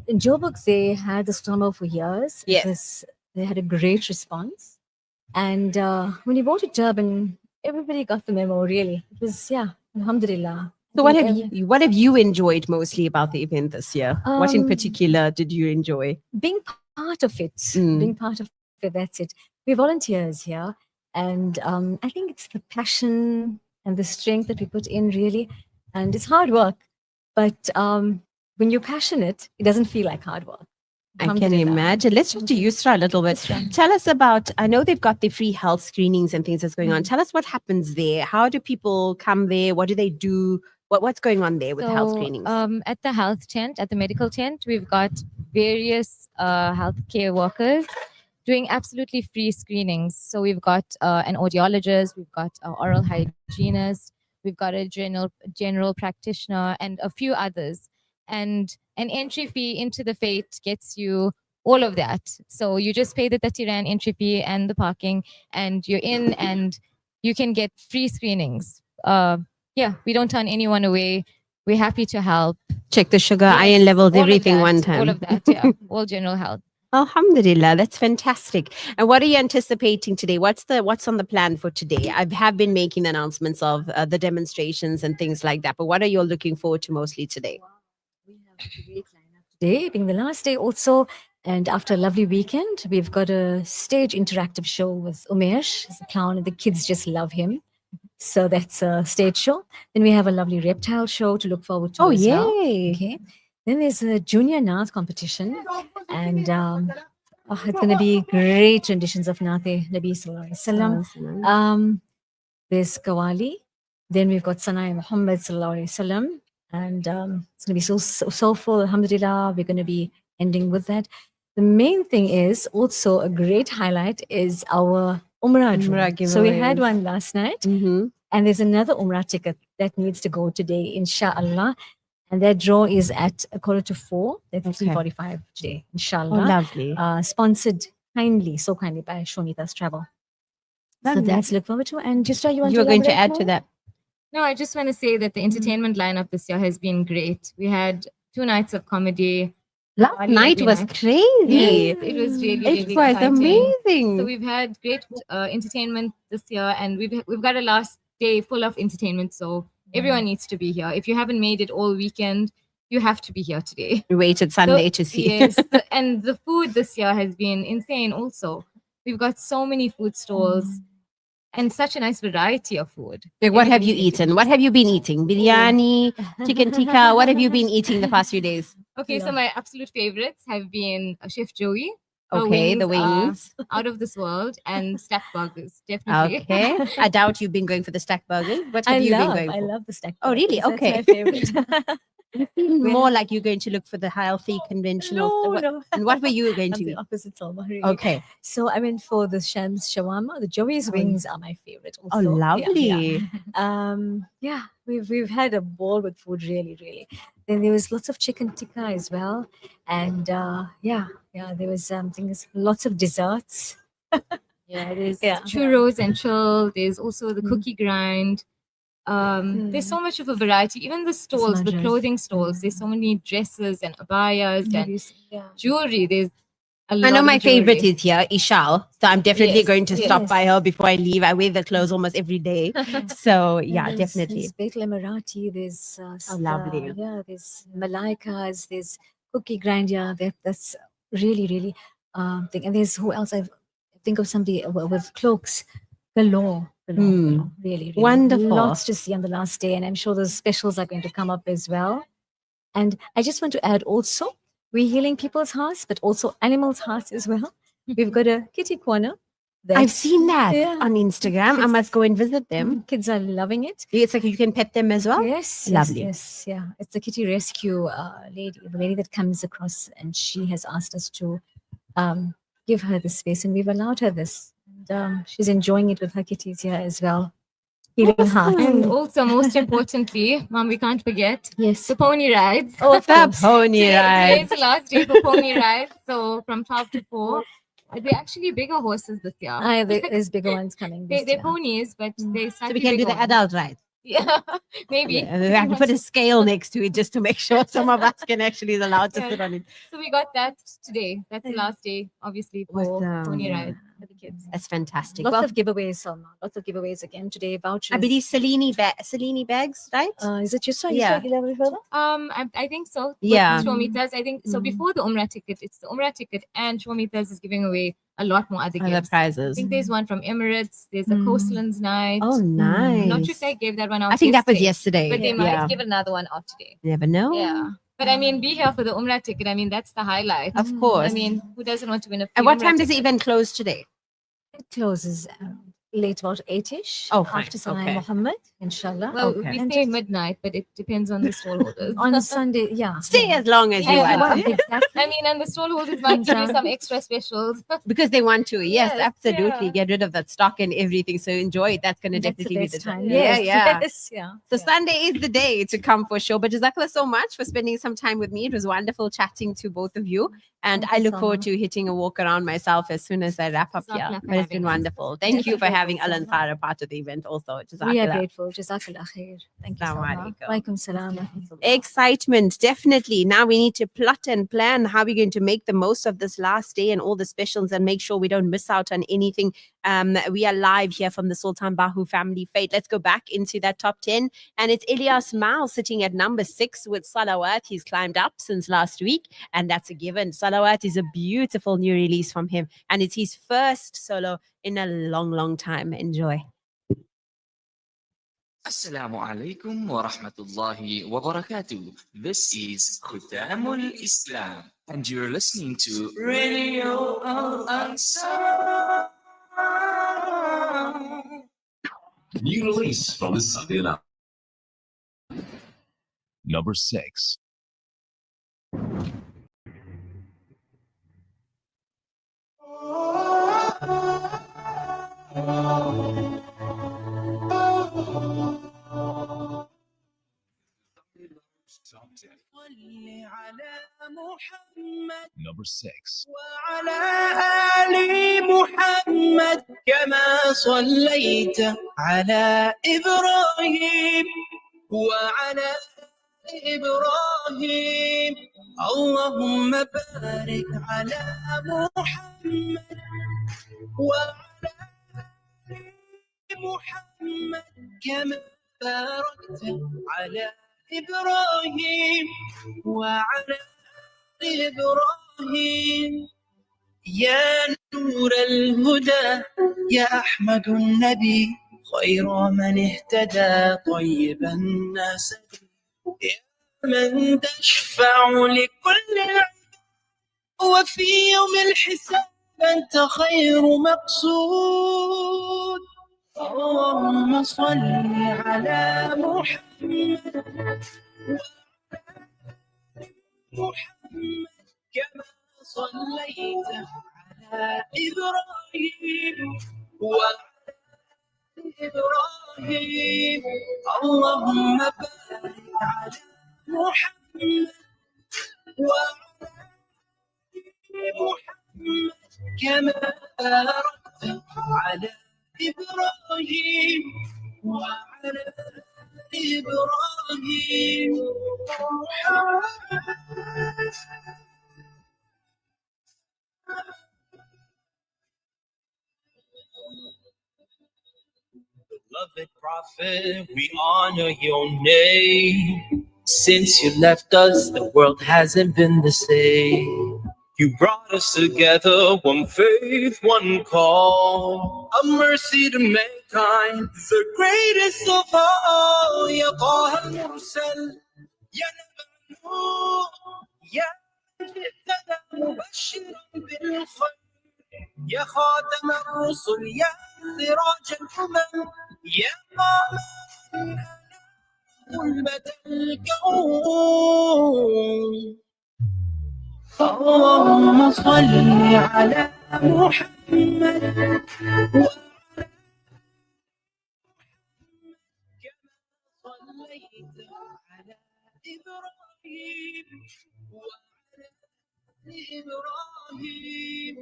In Joburg, they had the summer for years. Yes. They had a great response. And when you brought to Durban, everybody got the memo, really. It was, alhamdulillah. So what have you enjoyed mostly about the event this year? What in particular did you enjoy? Being part of it. Being part of it, that's it. We're volunteers here. And I think it's the passion and the strength that we put in, really. And it's hard work. But when you're passionate, it doesn't feel like hard work. I can imagine. Let's talk to Yusra a little bit. Tell us about, I know they've got the free health screenings and things that's going on. Tell us what happens there. How do people come there? What do they do? What's going on there with health screenings? At the health tent, at the medical tent, we've got various healthcare workers doing absolutely free screenings. So we've got an audiologist, we've got an oral hygienist, we've got a general practitioner, and a few others. And an entry fee into the fete gets you all of that. So you just pay the 30 Rand entry fee and the parking, and you're in, and you can get free screenings. We don't turn anyone away. We're happy to help. Check the sugar, iron levels, everything that, one time. All of that, yeah. All general health. Alhamdulillah, that's fantastic. And what are you anticipating today? What's on the plan for today? I have been making announcements of the demonstrations and things like that, but what are you all looking forward to mostly today? Today being the last day also, and after a lovely weekend, we've got a stage interactive show with Umesh. He's a clown and the kids just love him. So that's a stage show. Then we have a lovely reptile show to look forward to as well. Yay. Okay. Then there's a junior Nath competition, and it's going to be great renditions of Nath Nabi Sallallahu Alaihi Wasallam. There's Qawwali. Then we've got Sanai Muhammad Sallallahu Alaihi Wasallam. And it's going to be so soulful. Alhamdulillah, we're going to be ending with that. The main thing is also a great highlight is our Umrah draw. So we had one last night, and there's another Umrah ticket that needs to go today, inshallah. And that draw is at 3:45. That's 3:45 today, inshallah. Oh, lovely. Sponsored so kindly by Shonita's Travel. So that's to look forward to. And Justra, you You're going to add to that? No, I just want to say that the entertainment lineup this year has been great. We had 2 nights of comedy. Last night was crazy. Yes, it was really, it really was exciting. amazing. So we've had great entertainment this year, and we've got a last day full of entertainment. So everyone needs to be here. If you haven't made it all weekend, you have to be here today. We waited Sunday to see. Yes, and the food this year has been insane. Also, we've got so many food stalls. And such a nice variety of food. Like, what have you eaten? What have you been eating? Biryani, chicken tikka? What have you been eating the past few days? Okay, so Love. my absolute favorites have been Chef Joey. Her Okay, the are wings. out of this world, and stack burgers, definitely. Okay. I doubt you've been going for the stack burgers. What have you been going for? I love the stack. Oh, really? burgers. Okay. That's my favorite. You seem When more I- like you're going to look for the healthy, conventional. No. And what were you going I'm to the eat? opposite, Salma, really. Okay. So I went for the Shams shawarma. The Joey's wings are my favorite. Oh, Also. lovely. Yeah. We've had a ball with food, really, really. Then there was lots of chicken tikka as well, and there was things, lots of desserts. Yeah, there's Yeah. churros and chill. There's also the cookie grind. There's so much of a variety. Even the stalls, the Smudges. clothing stalls. There's so many dresses and abayas and Yeah. jewelry. There's a I lot know of my favorite jewelry. is here, Ishal. So I'm definitely Yes, going to stop yes. by her before I leave. I wear the clothes almost every day. So yeah, And definitely. There's Betel Emirati. There's lovely. there's Malaikas. There's cookie grind. Yeah, that's really, really thing. And there's who else? I think of somebody with cloaks galore. Really, really. Wonderful. Lots to see on the last day, and I'm sure those specials are going to come up as well. And I just want to add also, we're healing people's hearts, but also animals' hearts as well. We've got a kitty corner. I've seen that Yeah. on Instagram. I must go and visit them. Kids are loving it. It's like you can pet them as well. Yes, Lovely. yes, yeah. It's the kitty rescue lady, the lady that comes across, and she has asked us to give her the space, and we've allowed her this. And she's enjoying it with her kitties here as well. Healing hearts. And also, most importantly, Mom, we can't forget the pony rides. Oh, of The course. pony Today's ride. the last day for pony rides. So from 12 to 4. They're actually bigger horses this year. There's bigger ones coming. They're This year. ponies, but they So we can do the adult ride. Yeah, maybe. Yeah, and we have to put a scale next to it just to make sure some of us can actually is allowed to sit on it. So we got that today. That's the last day, obviously, for pony rides for the kids. That's fantastic. Lots Well, of giveaways, Salma. Lots of giveaways again today. Vouchers. I believe Salini bags, right? Is it just Yeah. I think so. Yeah. Showmeters. I think so. Before the Umrah ticket, it's the Umrah ticket, and Showmeters is giving away a lot more other Other gifts. prizes. I think there's one from Emirates. There's a Coastlands night. Oh, nice. Not sure if I gave that one out. I think that was yesterday. But they might Yeah. give another one out today. Never know. Yeah. But I mean, be here for the Umrah ticket. I mean, that's the highlight. Of course. I mean, who doesn't want to win a free At what Umrah time does the ticket? event close today? It closes late, about 8-ish. Oh, fine. After Salam Okay. Muhammad, inshallah. Well, Okay. we And say midnight, but it depends on the stallholders. on Sunday, yeah. Stay as long as you Yeah, want. Exactly. I mean, and the stallholders might give you some extra specials. Because they want to. Yes, Yes, absolutely. yeah. Get rid of that stock and everything. So enjoy it. That's going to That's the definitely be the best time. time. Yeah, Yes, yeah. yes, yeah. So Sunday is the day to come for sure. But Jazakallah so much for spending some time with me. It was wonderful chatting to both of you. And Thank I you look so forward much. to hitting a walk around myself as soon as I wrap up here. Jazakallah for But it's been having us. wonderful. Thank you for having Al Jazakallah. Ansar a part of the event also. We are Jazakallah. grateful. Jazakallah khair. Thank you so Assalamu much. alaikum. Walaikum salam. wa rahmatullah. Excitement, definitely. Now we need to plot and plan how we're going to make the most of this last day and all the specials and make sure we don't miss out on anything. We are live here from the Sultan Bahu family fete. Let's go back into that top 10. And it's Ilyas Mao sitting at number 6 with Salawat. He's climbed up since last week, and that's a given. Salawat is a beautiful new release from him, and it's his first solo in a long, long time. Enjoy. Assalamu alaikum wa rahmatullahi wa barakatuh. This is Khutamul Islam, and you're listening to Radio Al Ansar. New release from the Sunday Lounge. Number 6. Top 10. صل على محمد Number 6. وعلى آل محمد كما صليت على إبراهيم وعلى آل إبراهيم اللهم بارك على محمد وعلى آل محمد كما باركت على إبراهيم وعلى آل إبراهيم يا نور الهدى يا أحمد النبي خير من اهتدى طيب الناس يا من تشفع لكل وفي يوم الحساب أنت خير مقصود اللهم صل على محمد كما صليت على إبراهيم وعلى إبراهيم اللهم بارك على محمد وعلى محمد كما باركت على إبراهيم وعلى إبراهيم Beloved Prophet, we honor your name. Since you left us, the world hasn't been the same. You brought us together, one faith, one call. A mercy to mankind, the greatest of all. Ya Taha al-Mursal, Ya Naba Noor, Ya Jitana Mubashiran bil Khair. يا خاتم الرسل يا سراج الأمم يا قامة ظلمة الكون اللهم صل على محمد كما صليت على إبراهيم وعلى إبراهيم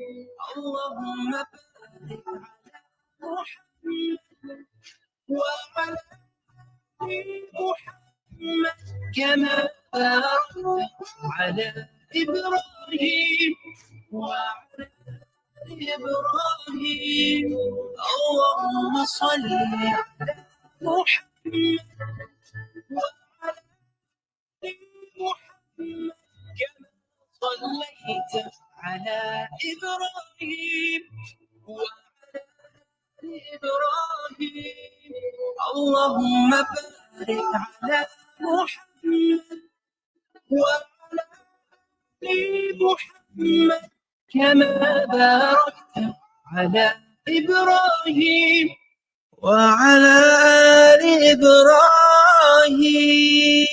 اللهم بارك على محمد وعلى محمد كما باركت على إبراهيم وعلى إبراهيم اللهم صل على محمد وعلى محمد كما صليت على إبراهيم وعلى إبراهيم اللهم بارك على محمد وعلى محمد كما باركت على إبراهيم وعلى آل إبراهيم.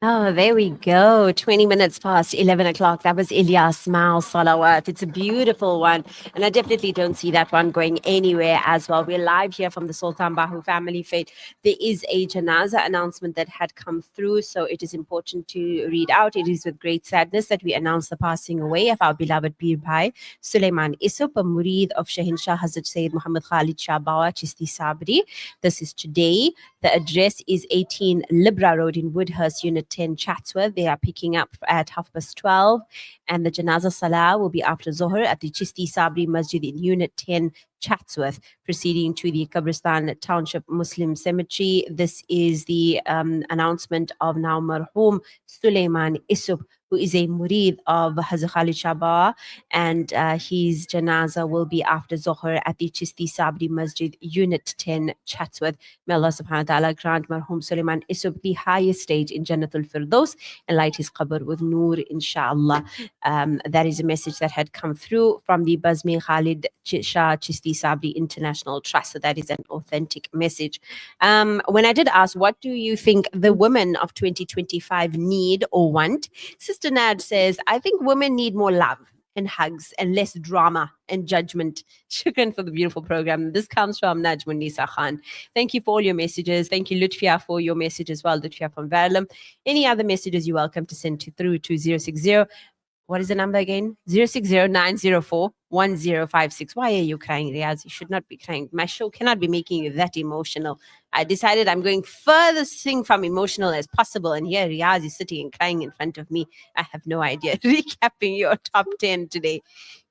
Oh, there we go. 20 minutes past 11 o'clock. That was Ilyas Mao Salawat. It's a beautiful one. And I definitely don't see that one going anywhere as well. We're live here from the Sultan Bahu family fete. There is a janaza announcement that had come through. So it is important to read out. It is with great sadness that we announce the passing away of our beloved Pir Bhai, Sulaiman Isup, a murid of Shahin Shah Hazrat Sayyid Muhammad Khalid Shah Bawa Chisti Sabri. This is today. The address is 18 Libra Road in Woodhurst, Unit 10, Chatsworth. They are picking up at 12:30, and the Janaza Salah will be after Zohar at the Chisti Sabri Masjid in Unit 10, Chatsworth, proceeding to the Kabristan Township Muslim Cemetery. This is the announcement of now marhum Sulaiman Isup, who is a murid of Hazrat Khalid Shaba, and his janaza will be after Zohar at the Chisti Sabri Masjid, Unit 10, Chatsworth. May Allah subhanahu wa ta'ala grant marhum Sulaiman Isup the highest stage in Jannatul Firdaus and light his qabr with noor, inshallah. That is a message that had come through from the Bazmi Khalid Shah Chisti Sabri International Trust. So that is an authentic message. When I did ask, what do you think the women of 2025 need or want? Sister Nad says, I think women need more love and hugs and less drama and judgment. Shukran for the beautiful program. This comes from Najmun Nisa Khan. Thank you for all your messages. Thank you, Lutfia, for your message as well. Lutfia from Verlam. Any other messages you're welcome to send through to 060. What is the number again? 060-904-1056. Why are you crying, Riaz? You should not be crying. My show cannot be making you that emotional. I decided I'm going furthest thing from emotional as possible. And here Riaz is sitting and crying in front of me. I have no idea. Recapping your top 10 today.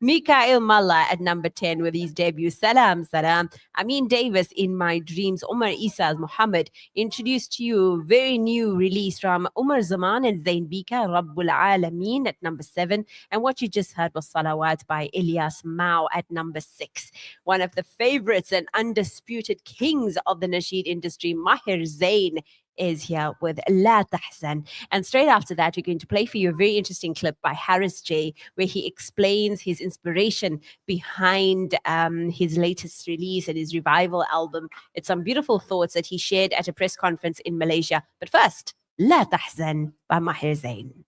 Mikael Malla at number 10 with his debut. Salam, salam. Amin Davis in My Dreams. Omar Isa as Muhammad. Introduced to you very new release from Umar Zaman and Zain Bika, Rabbul Alameen at number 7. And what you just heard was Salawat by Ilyas Mao at number 6. One of the favorites and undisputed kings of the Nasheed industry, Mahir Zain, is here with La Tahzan. And straight after that, we're going to play for you a very interesting clip by Harris J, where he explains his inspiration behind his latest release and his revival album. It's some beautiful thoughts that he shared at a press conference in Malaysia. But first, La Tahzan by Mahir Zain.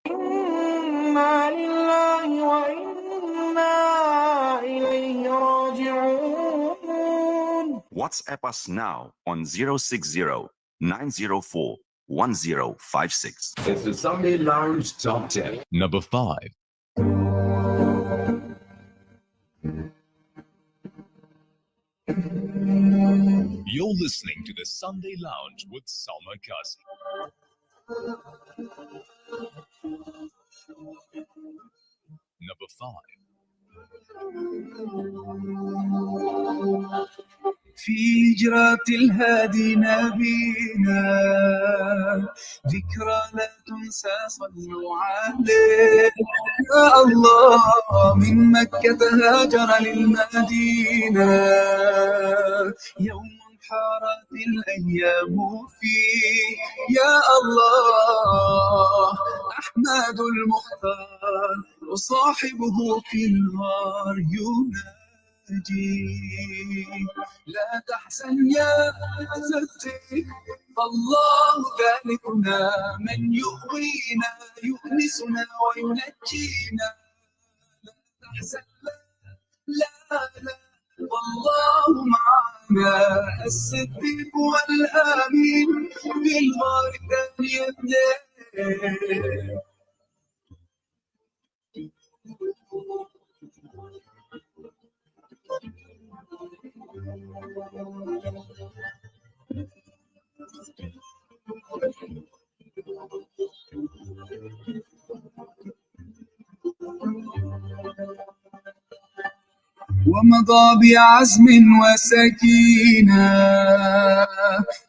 إنا لله وإنا إليه راجعون. WhatsApp us now on 060 904 1056. It's the Sunday Lounge Top 10. Number 5. You're listening to the Sunday Lounge with Salma Kazi. Number 5. في هجرات الهادي نبينا ذكرى لا تنسى صلوا عليه يا الله من مكة هاجر للمدينة يوم حارت الأيام فيه يا الله أحمد المختار وصاحبه في الغار ينادي لا تحزن يا ستي فالله ذلكنا من يؤوينا يؤنسنا وينجينا لا تحزن لا والله معنا الصديق والآمين بالغار الثانية ومضى بعزم وسكينة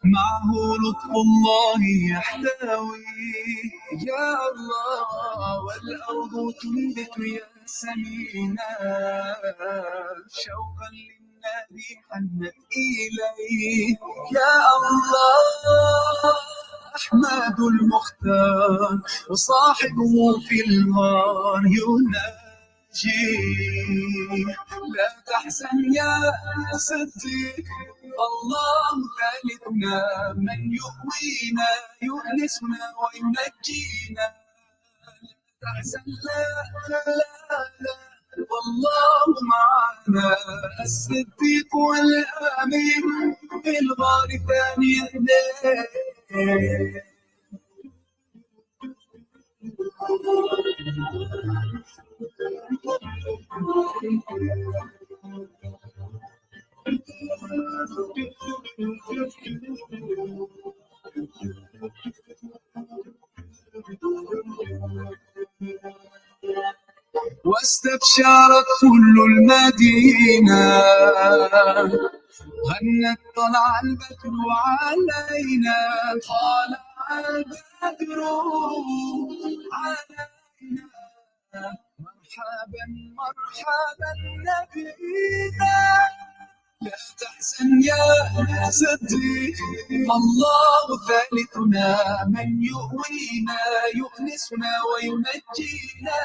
معه لطف الله يحتوي يا الله والأرض تنبت ياسمينا شوقا للنبي حنت إليه يا الله أحمد المختار وصاحبه في الغار ينادي لا تحزن يا صديق الله ثالثنا من يؤوينا يؤنسنا وينجينا لا تحزن لا والله معنا الصديق والآمين في الغار ثاني اثنين واستبشرت كل المدينة غنت طلع البدر علينا طلع البدر علينا مرحبا مرحبا نبينا لا تحزن يا صديق الله ثالثنا من يؤوينا يؤنسنا وينجينا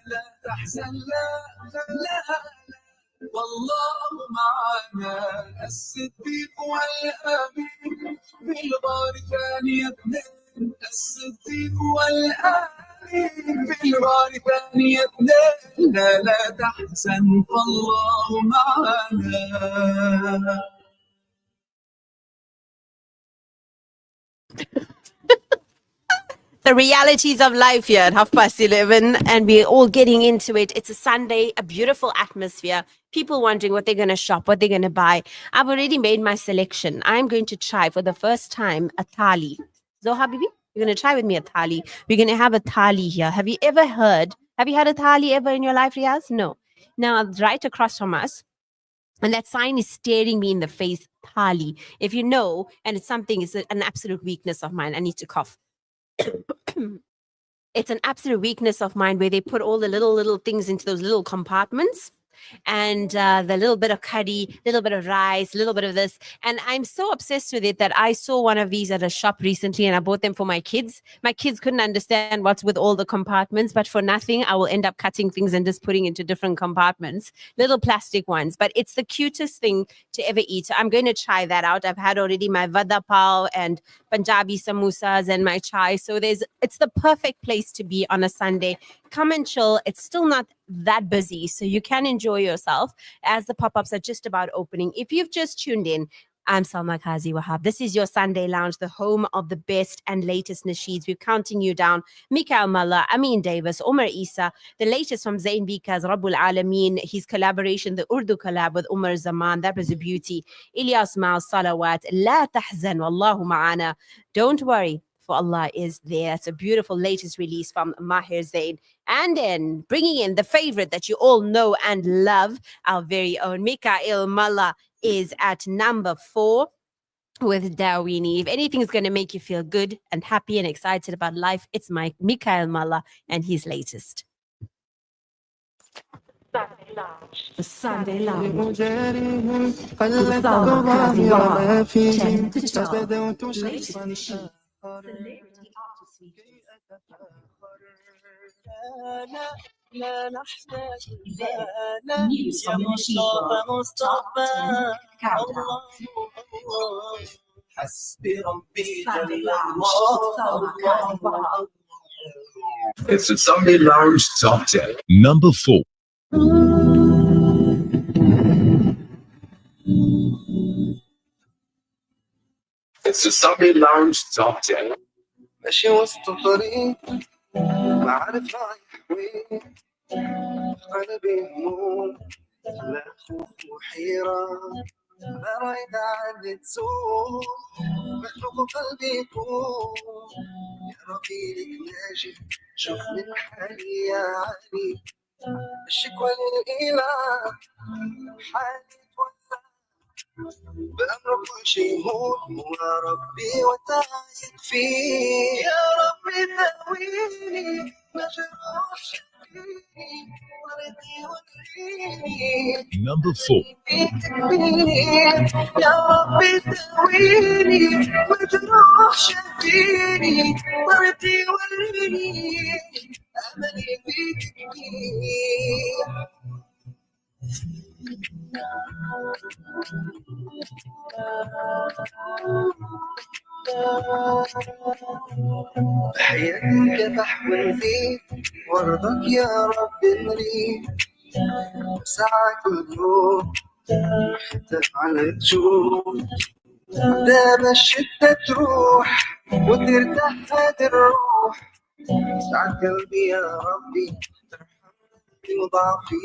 لا تحزن لا والله معنا الصديق والأمين في الغار ثاني اثنين الصديق والأمين في الغار ثاني اثنين لا تحزن فالله معنا. The realities of life here at 11:30, and we're all getting into it. It's a Sunday, a beautiful atmosphere. People wondering what they're going to shop, what they're going to buy. I've already made my selection. I'm going to try for the first time a thali. Zoha Bibi, you're going to try with me a thali. We're going to have a thali here. Have you had a thali ever in your life, Riaz? No. Now, right across from us, and that sign is staring me in the face, thali. If you know, and it's something, it's an absolute weakness of mine. I need to cough. It's an absolute weakness of mine where they put all the little things into those little compartments. and the little bit of curry, little bit of rice, little bit of this. And I'm so obsessed with it that I saw one of these at a shop recently and I bought them for my kids. My kids couldn't understand what's with all the compartments, but for nothing, I will end up cutting things and just putting into different compartments, little plastic ones. But it's the cutest thing to ever eat. So I'm going to try that out. I've had already my vada pav and Punjabi samosas and my chai. So it's the perfect place to be on a Sunday. Come and chill. It's still not that busy, so you can enjoy yourself as the pop-ups are just about opening. If you've just tuned in, I'm Salma Kazi Wahab. This is your Sunday Lounge, the home of the best and latest nasheeds. We're counting you down. Mikael Malla, Amin Davis, Omar Isa, the latest from Zain Bika's Rabbul Alameen, his collaboration, the Urdu collab with Umar Zaman. That was a beauty. Ilyas Ma'al Salawat, La Tahzan, Wallahu Ma'ana. Don't worry, for Allah is there. That's a beautiful latest release from Mahir Zain. And then bringing in the favorite that you all know and love, our very own Mikael Malla is at number 4 with Dawini. If anything is going to make you feel good and happy and excited about life, it's Mikael Malla and his latest. The Sunday Lounge. With Salma Kazi Wahab, 10 to 12. Latest machine. Celebrity after suite. News from the machine world. Top 10 countdown. Sunday Lounge with Salma Kazi Wahab. It's the Sunday Lounge Top 10. Number 4. It's the Sunday Lounge Top 10. ماشي وسط طريق ما عارف رايح وين قلبي هموم لا خوف وحيرة لا رايد عن تسوق مخلوق قلبي يكون يا ربي لك ناجي شوف من حالي يا علي الشكوى للإله حالي تولى بأمر كل شيء هون ويا ربي وتعيد فيه يا ربي تهويني مجروح شفيني وردي وكريني Number 4. يا ربي تهويني مجروح شفيني وردي وريني أملي فيك كبير حياتك بحولي وارضك يا رب نريد ساعة كل يوم حتى على تشوف دام الشدة تروح وترتاح هذه الروح ساعة قلبي يا ربي ترحمني وضعفي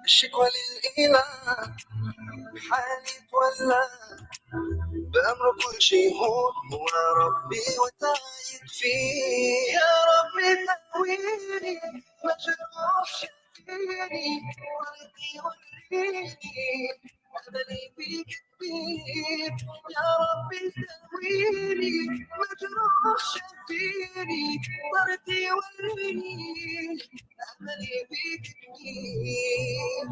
الشكوى للإله حالي تولى بأمر كل شيء هون هو ربي وتعيد فيه يا ربي تهويني مجروح شفيني وردي وكريني أملي فيك كبير يا ربي تهويني مجروح شفيني وردي وريني أملي فيك كبير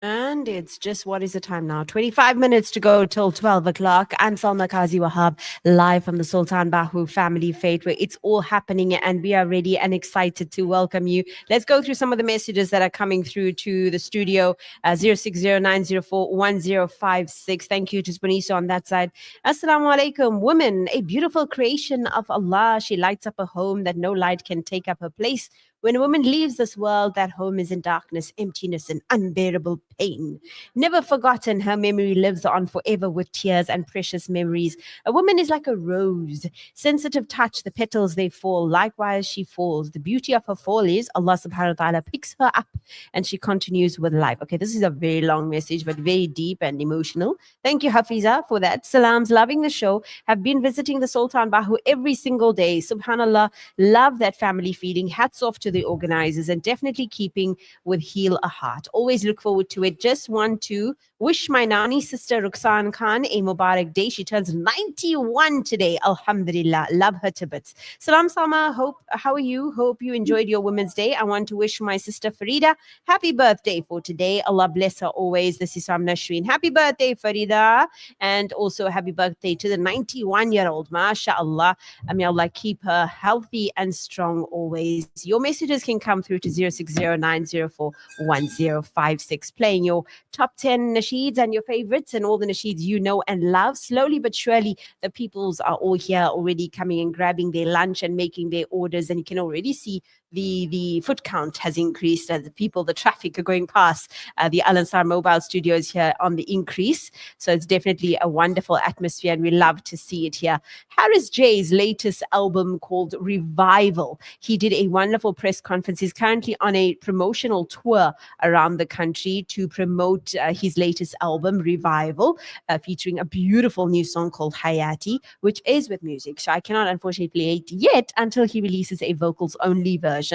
And it's just, what is the time now? 25 minutes to go till 12 o'clock. I'm Salma Kazi Wahab, live from the Sultan Bahu family fete, where it's all happening and we are ready and excited to welcome you. Let's go through some of the messages that are coming through to the studio. 0609041056. Thank you to Spaniso on that side. Assalamu alaikum. Woman, a beautiful creation of Allah. She lights up a home that no light can take up her place. When a woman leaves this world, that home is in darkness, emptiness, and unbearable pain. Never forgotten, her memory lives on forever with tears and precious memories. A woman is like a rose, sensitive touch, the petals they fall. Likewise, she falls. The beauty of her fall is Allah subhanahu wa ta'ala picks her up and she continues with life. Okay, this is a very long message, but very deep and emotional. Thank you, Hafiza, for that. Salams, loving the show. Have been visiting the Sultan Bahu every single day. Subhanallah, love that family feeling. Hats off to the organizers and definitely keeping with Heal a Heart. Always look forward to it. Just want to wish my Nani sister Ruxan Khan a Mubarak day. She turns 91 today. Alhamdulillah. Love her to bits. Salam Sama. How are you? Hope you enjoyed your Women's Day. I want to wish my sister Farida happy birthday for today. Allah bless her always. This is from Nashreen. Happy birthday, Farida. And also happy birthday to the 91-year-old. MashaAllah. May Allah keep her healthy and strong always. Your messages can come through to 0609041056. Playing your top 10 nasheeds and your favorites and all the nasheeds you know and love. Slowly but surely, the peoples are all here already coming and grabbing their lunch and making their orders. And you can already see the foot count has increased as the traffic are going past the Al Ansar mobile studios here on the increase. So it's definitely a wonderful atmosphere and we love to see it here. Harris J's latest album called Revival. He did a wonderful press conference. He's currently on a promotional tour around the country to promote his latest album, Revival, featuring a beautiful new song called Hayati, which is with music. So I cannot unfortunately play it yet until he releases a vocals only version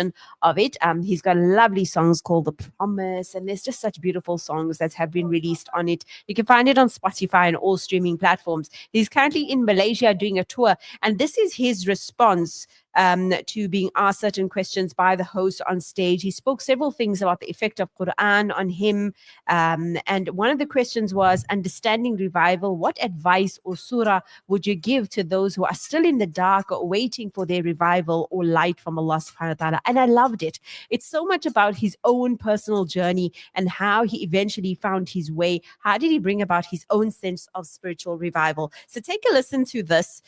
of it. He's got lovely songs called The Promise, and there's just such beautiful songs that have been released on it. You can find it on Spotify and all streaming platforms. He's currently in Malaysia doing a tour, and this is his response to being asked certain questions by the host on stage. He spoke several things about the effect of Quran on him. And one of the questions was, understanding revival, what advice or surah would you give to those who are still in the dark or waiting for their revival or light from Allah subhanahu wa ta'ala? And I loved it. It's so much about his own personal journey and how he eventually found his way. How did he bring about his own sense of spiritual revival? So take a listen to this.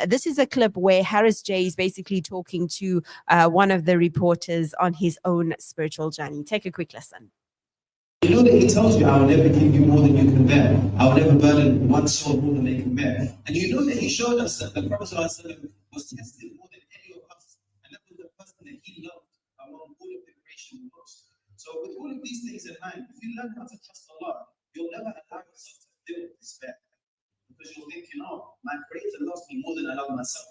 This is a clip where Harris J is basically talking to one of the reporters on his own spiritual journey. Take a quick listen. You know that he tells you, I will never give you more than you can bear. I will never burden one soul more than they can bear. And you know that he showed us that the Prophet ﷺ was tested more than any of us. And that was the person that he loved among all of the creation most. So with all of these things in mind, if you learn how to trust Allah, you'll never allow yourself to feel despair. Because you'll think, my Creator loves me more than I love myself.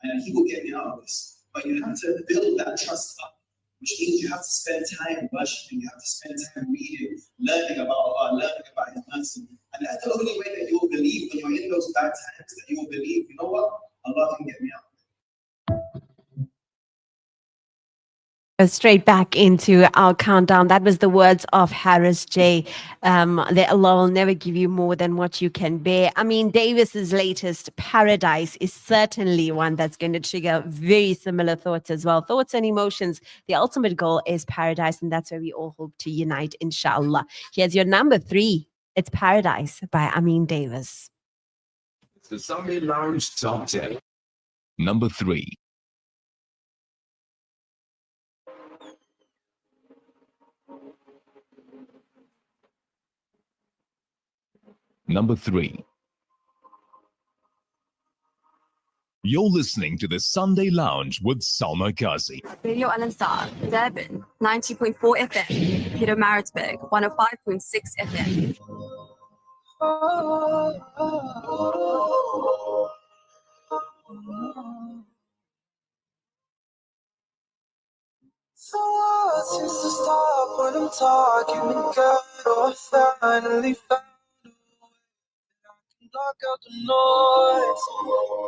And he will get me out of this. But you have to build that trust up, which means you have to spend time worshiping, you have to spend time reading, learning about Allah, learning about His mercy. And that's the only way that you will believe when you're in those bad times, that you will believe, you know what? Allah can get me out. Straight back into our countdown. That was the words of Harris J. That Allah will never give you more than what you can bear. I mean, Davis's latest Paradise is certainly one that's going to trigger very similar thoughts as well. Thoughts and emotions. The ultimate goal is paradise, and that's where we all hope to unite, inshallah. Here's your number 3. It's Paradise by Amin Davis. It's the Sunday Lounge Top 10. Number 3. Number 3. You're listening to the Sunday Lounge with Salma Kazi. Radio Al Ansar, Durban, 90.4 FM. Peter Maritzburg, 105.6 FM. So what seems to stop when I'm talking and God, I finally found a way that I can block out the noise,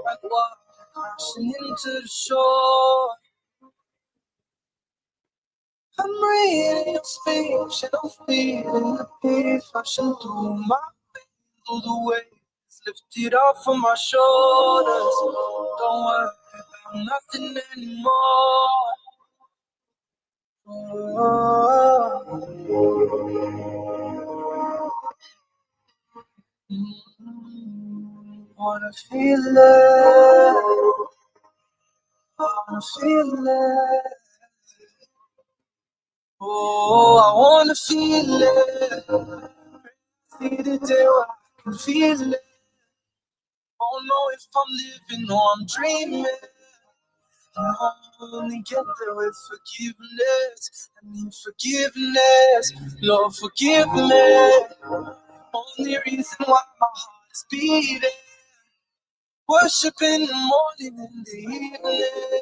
like water crashing into the shore. I'm reading your speech and I'm feeling the peace rushing through my veins, all the weight lifted off from my shoulders. Don't worry about nothing anymore. Wanna feel it, wanna feel it. Oh, I wanna feel it. See the day where I can feel it. Don't know if I'm living or I'm dreaming. I only get there with forgiveness. I need forgiveness. Lord, forgive me. Only reason why my heart is beating. Worship in the morning and the evening.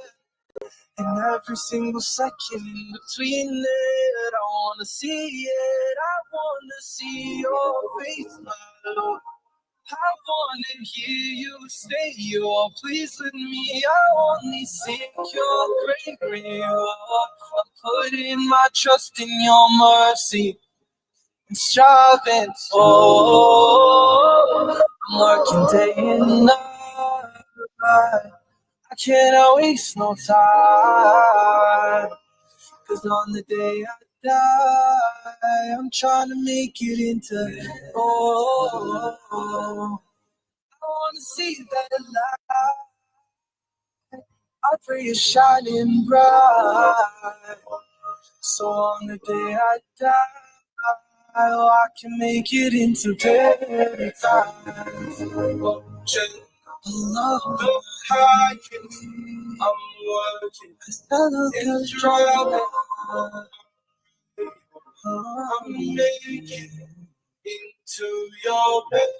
And every single second in between it. I wanna see it. I wanna see your face, my Lord. I wanna hear you say you're pleased with me. I only sing your great reward. I'm putting my trust in your mercy and striving. Oh, I'm working day and night. I cannot waste no time. Cause on the day I die, I'm trying to make it into I wanna see that light. I pray it's shining bright. So on the day I die, oh, I can make it into paradise. Allah, I'm working. It's driving. I'm making into your bed.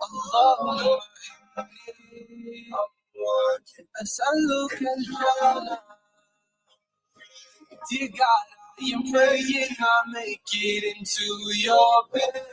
Allah, I'm working as I look at you. Dear God, I am praying I make it into your bed.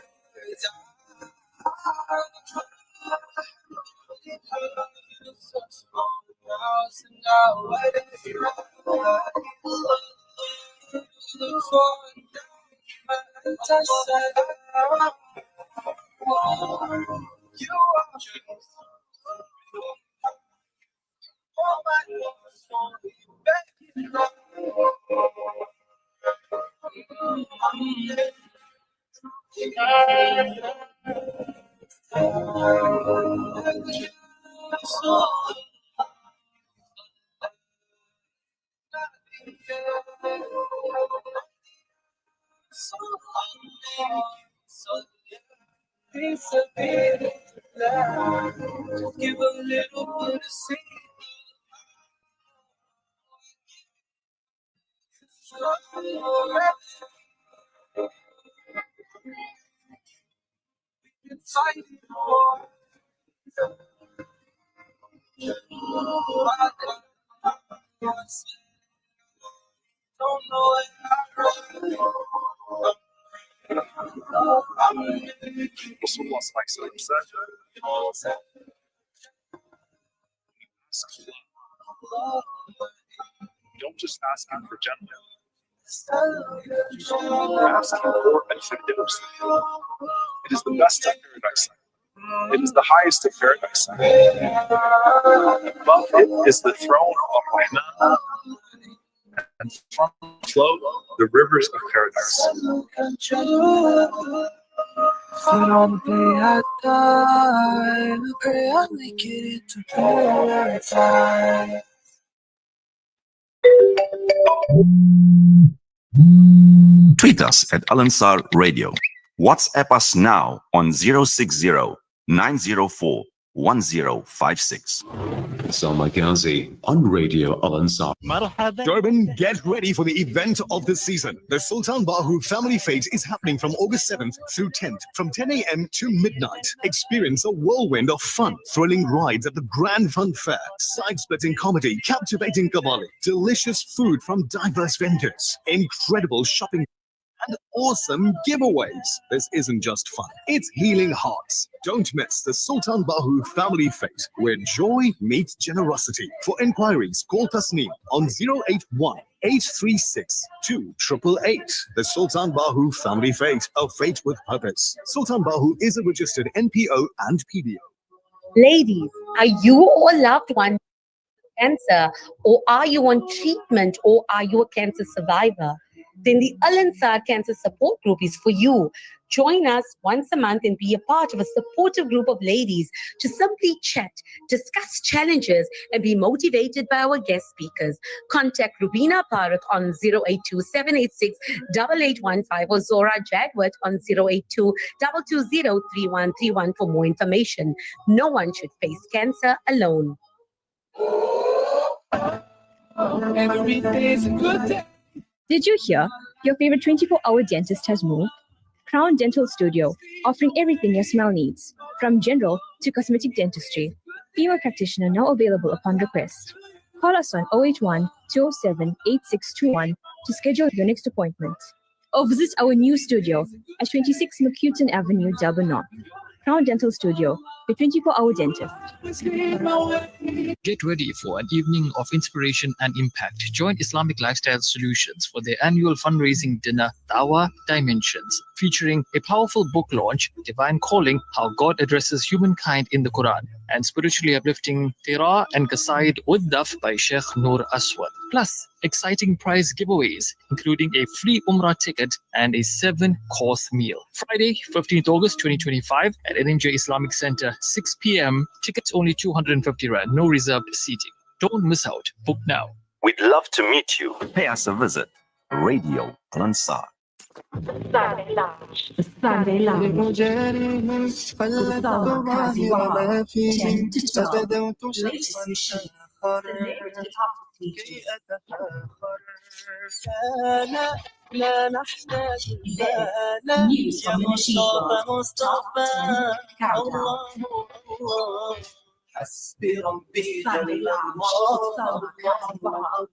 Give a little bit of seed. Fighting for don't know it. Don't just ask him for gently. Ask him for al-Firdaus. It is the best of paradise. It is the highest of paradise. Above it is the throne of Rahman, and from flow the rivers of paradise. On the day I die, I pray I make it into paradise. Tweet us at Al-Ansar Radio. WhatsApp us now on 060-904-1056. Salma Ghazi on Radio Al-Ansar. Durban, get ready for the event of the season. The Sultan Bahu Family Fete is happening from August 7th through 10th, from 10 a.m. to midnight. Experience a whirlwind of fun, thrilling rides at the Grand Fun Fair, side-splitting comedy, captivating Qawwali, delicious food from diverse vendors, incredible shopping, and awesome giveaways. This isn't just fun, it's healing hearts. Don't miss the Sultan Bahu Family Fete, where joy meets generosity. For inquiries, call Tasneem on 081-836-2888. The Sultan Bahu Family Fete, a fate with purpose. Sultan Bahu is a registered NPO and PBO. Ladies, are you or a loved one cancer, or are you on treatment, or are you a cancer survivor? Then the Al Ansar Cancer Support Group is for you. Join us once a month and be a part of a supportive group of ladies to simply chat, discuss challenges, and be motivated by our guest speakers. Contact Rubina Parak on 082-786-8815 or Zora Jadwat on 082-220-3131 for more information. No one should face cancer alone. Every day's a good day. Did you hear? Your favorite 24-hour dentist has moved? Crown Dental Studio, offering everything your smile needs, from general to cosmetic dentistry. Female practitioner now available upon request. Call us on 081 207 8621 to schedule your next appointment. Or visit our new studio at 26 McCuton Avenue, Durban North. Crown Dental Studio, your 24-hour dentist. Get ready for an evening of inspiration and impact. Join Islamic Lifestyle Solutions for their annual fundraising dinner, Dawa Dimensions, featuring a powerful book launch, Divine Calling, How God Addresses Humankind in the Quran, and spiritually uplifting Tira and Qasaid Uddaf by Sheikh Noor Aswad. Plus, exciting prize giveaways, including a free Umrah ticket and a 7-course meal. Friday, 15th August 2025 at NMJ Islamic Center, 6 p.m. Tickets only 250 Rand, no reserved seating. Don't miss out. Book now. We'd love to meet you. Pay us a visit. Radio Al-Ansar. Sunday Lounge. The Sunday Lounge. With Salma Kazi Wahab, 10 to 12. Latest machine. Celebrity top features. News from the machine world. Top 10 countdown. Sunday Lounge. With Salma Kazi Wahab.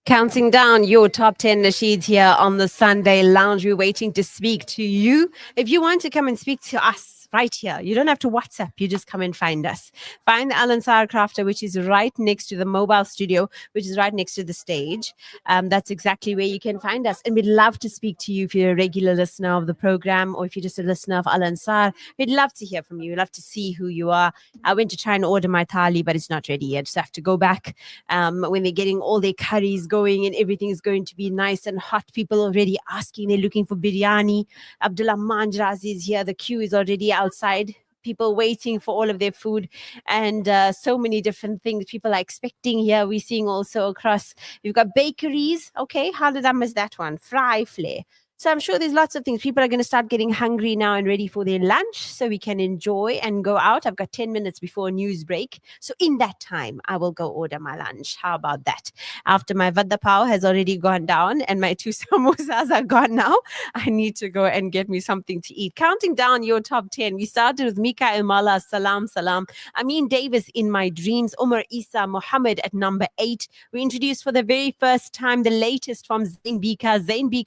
Counting down your top 10 nasheeds here on the Sunday Lounge. We're waiting to speak to you. If you want to come and speak to us right here, you don't have to WhatsApp. You just come and find us. Find the Al-Ansar Crafter, which is right next to the mobile studio, which is right next to the stage. That's exactly where you can find us. And we'd love to speak to you if you're a regular listener of the program or if you're just a listener of Al-Ansar. We'd love to hear from you. We'd love to see who you are. I went to try and order my thali, but it's not ready yet. So I have to go back when they're getting all their curries going and everything is going to be nice and hot. People already asking, they're looking for biryani. Abdullah Manjrazi is here. The queue is already outside. People waiting for all of their food and so many different things people are expecting here. We're seeing also across, you've got bakeries. Okay, how did I miss that one? Fry flare. So I'm sure there's lots of things. People are going to start getting hungry now and ready for their lunch so we can enjoy and go out. I've got 10 minutes before a news break. So in that time, I will go order my lunch. How about that? After my vada pav has already gone down and my 2 samosas are gone now, I need to go and get me something to eat. Counting down your top 10. We started with Mikael Mala, Salam Salam. Amin Davis, In My Dreams. Umar Isa Muhammad at number 8. We introduced for the very first time the latest from Zain Bika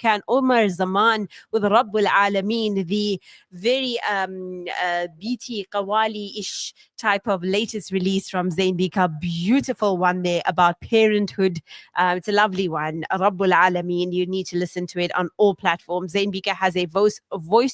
and Umar Zaman with Rabbul Alameen, the very BT Qawali-ish type of latest release from Zain Bika. Beautiful one there about parenthood. It's a lovely one. Rabbul Alameen. You need to listen to it on all platforms. Zain Bika has a voice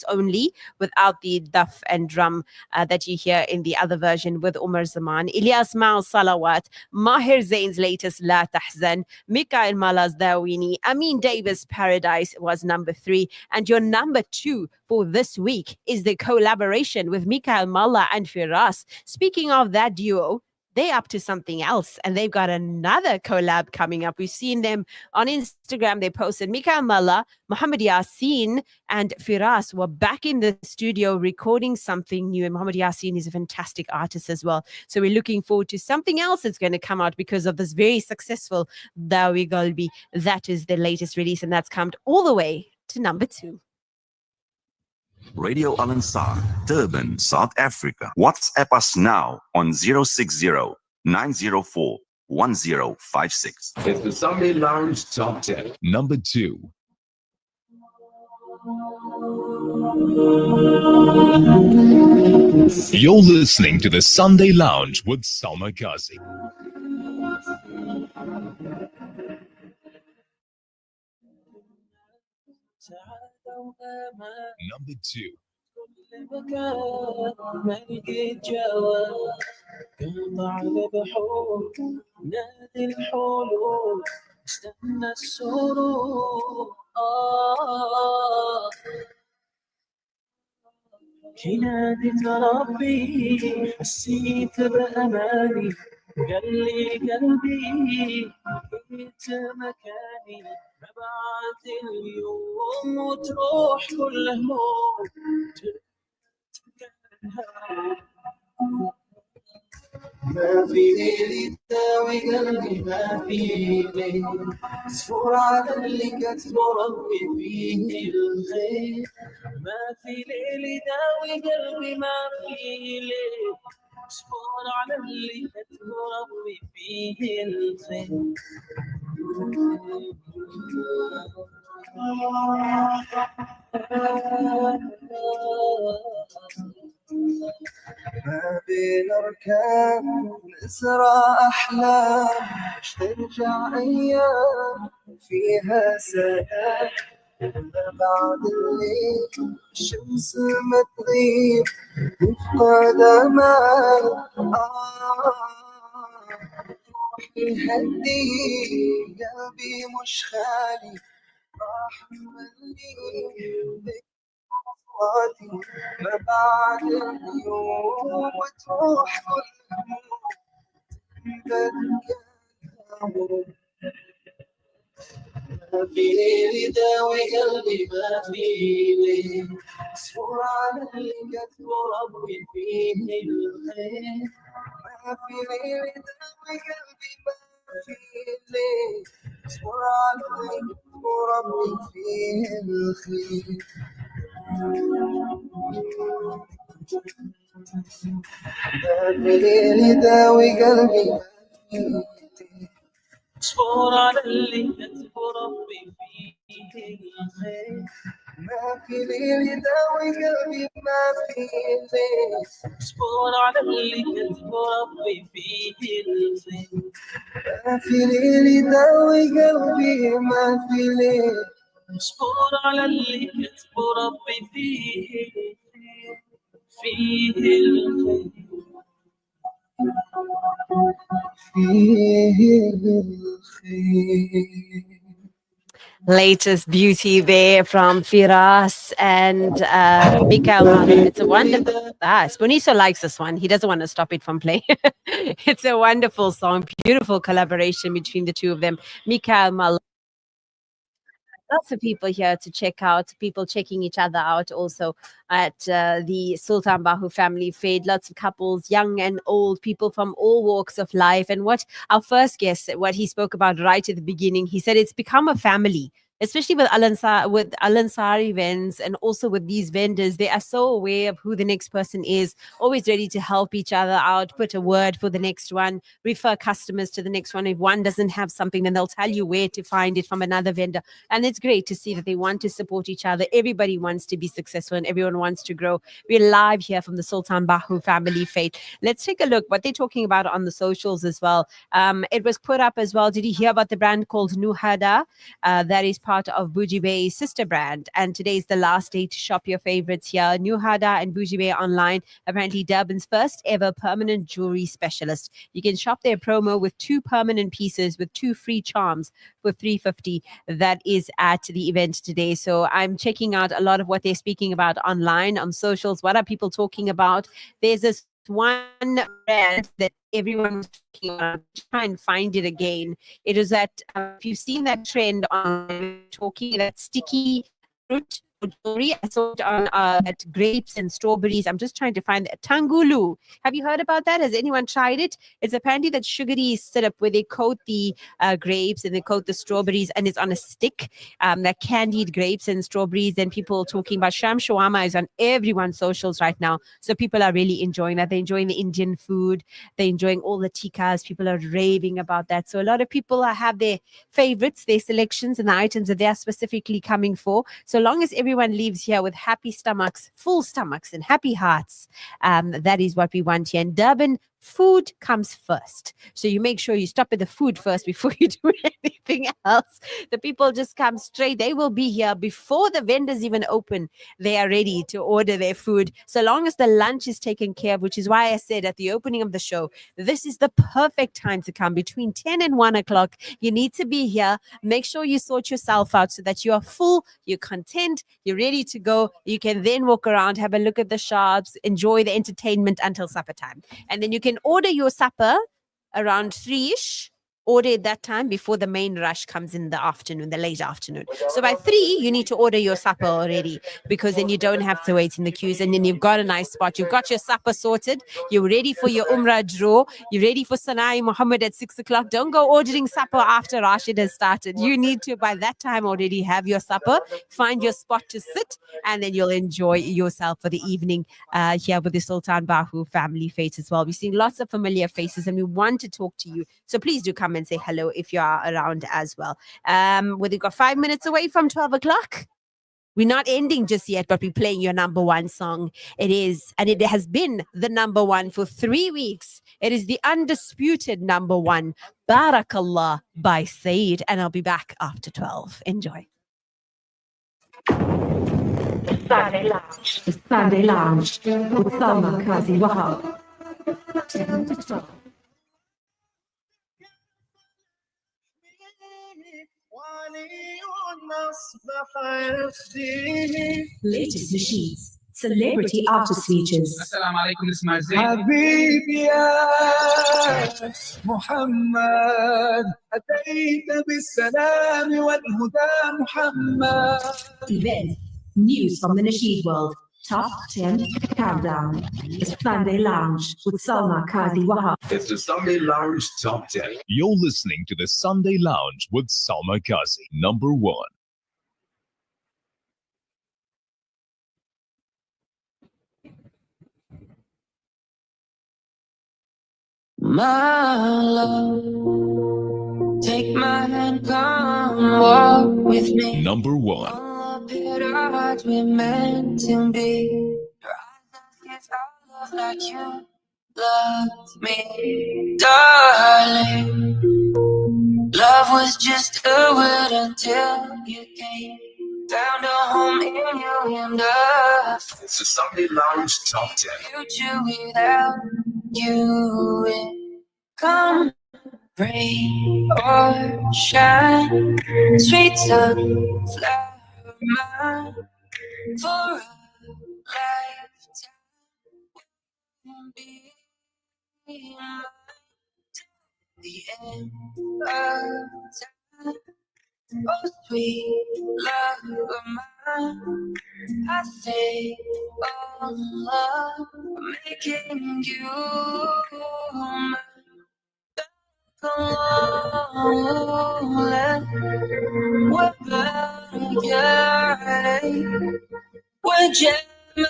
only without the duff and drum that you hear in the other version with Umar Zaman. Ilyas Ma'al Salawat. Mahir Zain's latest La Tahzan. Mikael Mala's Dawini. Amin Davis Paradise was number 3. And your number 2 for this week is the collaboration with Mikael Malla and Firas. Speaking of that duo, they're up to something else and they've got another collab coming up. We've seen them on Instagram. They posted Mikael Malla, Muhammad Yasin and Firas were back in the studio recording something new. And Muhammad Yasin is a fantastic artist as well. So we're looking forward to something else that's going to come out because of this very successful Dawi Galbi. That is the latest release and that's come all the way to number 2. Radio Al-Ansar, Durban, South Africa. WhatsApp us now on 060-904-1056. It's the Sunday Lounge Top 10. Number 2. You're listening to the Sunday Lounge with Salma Kazi. Number 2. استنى السرور كي ناديت ربي حسيت بأماني قال لي قلبي لقيت مكاني نبعت اليوم وتروح كل هموم ما في ليلي تداوي قلبي ما في ليل صفور على اللي كتب ربي فيه الخير ما في ليل يداوي قلبي ما في ليل صفور على اللي كتب ربي فيه الخير ما بين أركان نزرع أحلام مش ترجع أيام فيها سلام بعد الليل الشمس ما تغيب يفقد أمان يهدي قلبي مش خالي راح ملي أصواتي ما بعد اليوم وتروح كل هموم ما في ليل يداوي قلبي ما في ليل صفور على اللي كتب ربي فيه الخير ما في ليل يداوي قلبي ما في ليل صفور على اللي كتب ربي فيه الخير ما في ليل يداوي قلبي ما في ليل صفور على اللي كتب ربي فيه الخير ما في ليل يداوي قلبي ما في ليل صفور على اللي كتب ربي فيه الخير ما في ليل يداوي قلبي ما في ليل صفور على اللي كتب ربي فيه الخير Latest beauty there from Firas and Mikael. It's a wonderful. Sponiso likes this one. He doesn't want to stop it from playing. It's a wonderful song, beautiful collaboration between the two of them. Mikael Mal. Lots of people here to check out, people checking each other out also at the Sultan Bahu family fete. Lots of couples, young and old, people from all walks of life. And what our first guest, what he spoke about right at the beginning, he said it's become a family. Especially with Al-Ansar events and also with these vendors, they are so aware of who the next person is, always ready to help each other out, put a word for the next one, refer customers to the next one. If one doesn't have something, then they'll tell you where to find it from another vendor. And it's great to see that they want to support each other. Everybody wants to be successful and everyone wants to grow. We're live here from the Sultan Bahu family fete. Let's take a look what they're talking about on the socials as well. It was put up as well. Did you hear about the brand called Nuhada? That is part of Bougie Bay's sister brand. And today is the last day to shop your favorites here. Nuhada and Bougie Bay online, apparently Durban's first ever permanent jewelry specialist. You can shop their promo with 2 permanent pieces with 2 free charms for $350. That is at the event today. So I'm checking out a lot of what they're speaking about online on socials. What are people talking about? There's this one brand that everyone was talking about. Try and find it again. It is that if you've seen that trend on talking that sticky fruit jewelry, I saw it on at grapes and strawberries. I'm just trying to find that. Tangulu. Have you heard about that? Has anyone tried it? It's apparently that sugary syrup where they coat the grapes and they coat the strawberries and it's on a stick. That candied grapes and strawberries. Then people talking about sham shawarma is on everyone's socials right now. So people are really enjoying that. They're enjoying the Indian food. They're enjoying all the tikkas. People are raving about that. So a lot of people have their favorites, their selections and the items that they're specifically coming for. So long as everyone leaves here with happy stomachs, full stomachs and happy hearts, that is what we want here. And Durban food comes first. So you make sure you stop at the food first before you do anything else. The people just come straight. They will be here before the vendors even open. They are ready to order their food. So long as the lunch is taken care of, which is why I said at the opening of the show, this is the perfect time to come between 10 and 1 o'clock. You need to be here. Make sure you sort yourself out so that you are full, you're content, you're ready to go. You can then walk around, have a look at the shops, enjoy the entertainment until supper time. And then you can order your supper around 3-ish. Order at that time before the main rush comes in the afternoon, the late afternoon. So by 3, you need to order your supper already, because then you don't have to wait in the queues, and then you've got a nice spot. You've got your supper sorted. You're ready for your Umrah draw. You're ready for Sanai Muhammad at 6 o'clock. Don't go ordering supper after Rashid has started. You need to, by that time, already have your supper, find your spot to sit, and then you'll enjoy yourself for the evening here with the Sultan Bahu family fete as well. We're seeing lots of familiar faces, and we want to talk to you. So please do come and say hello if you are around as well. We've got 5 minutes away from 12 o'clock. We're not ending just yet, but we're playing your number one song. It is, and it has been the number one for 3 weeks. It is the undisputed number one, Barakallah by Saeed. And I'll be back after 12. Enjoy. Sunday Lounge. The Sunday Lounge with Salma Kazi Wahab. 10 to 12. Latest machines, celebrity artist features. السلام عليكم اسمع زين حبيبي يا محمد أتيت بالسلام والهدى محمد. Event, news from the Nasheed world, top 10 countdown. The Sunday Lounge with Salma Kazi Wahab. It's the Sunday Lounge Top 10. You're listening to the Sunday Lounge with Salma Kazi, number 1. My love, take my hand, come walk with me. Number 1. All up at our hearts, we're meant to be. Your eyes kiss our love like you loved me, darling. Love was just a word until you came. Found a home in you and us. It's the Sunday Lounge Top 10. Future without you, it come rain or shine. Sweet sunflower mine for a lifetime. Be mine till the end of time. Oh, sweet love of mine, I say, oh, love, making you mine. وجمع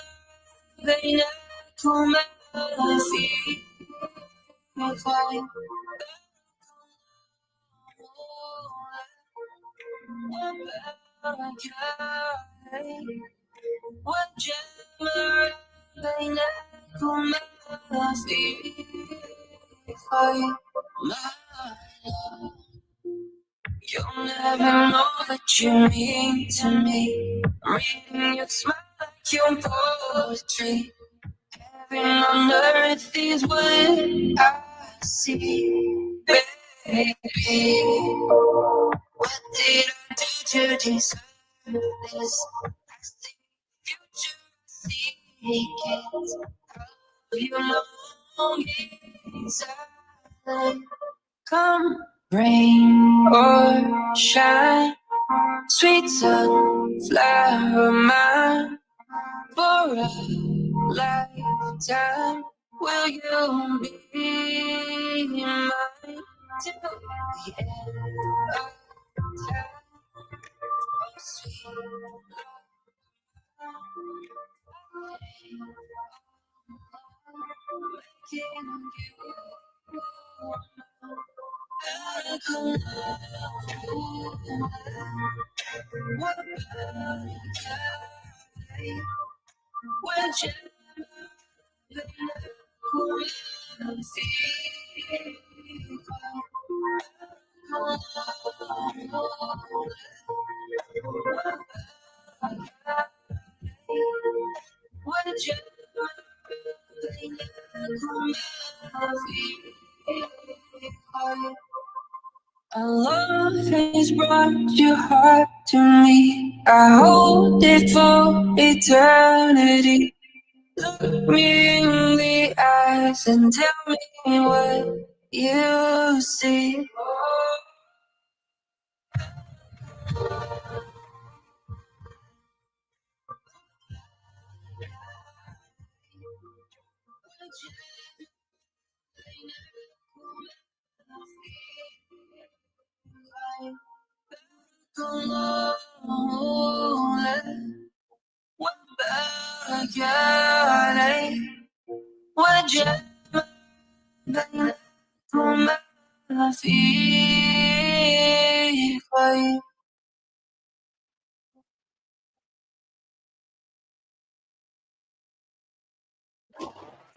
بينكما في خير وجمع بينكما في خير. You'll never know what you mean to me. I'm reading your smile like your poetry. Heaven on earth is what I see, baby. What did I do to deserve this? I see future, I see kids. Your longings, come rain or shine, sweet sunflower mine, for a lifetime. Will you be mine till the end of time? Oh, sweet Love has brought your heart to me. I hold it for eternity. Look me in the eyes and tell me what you see.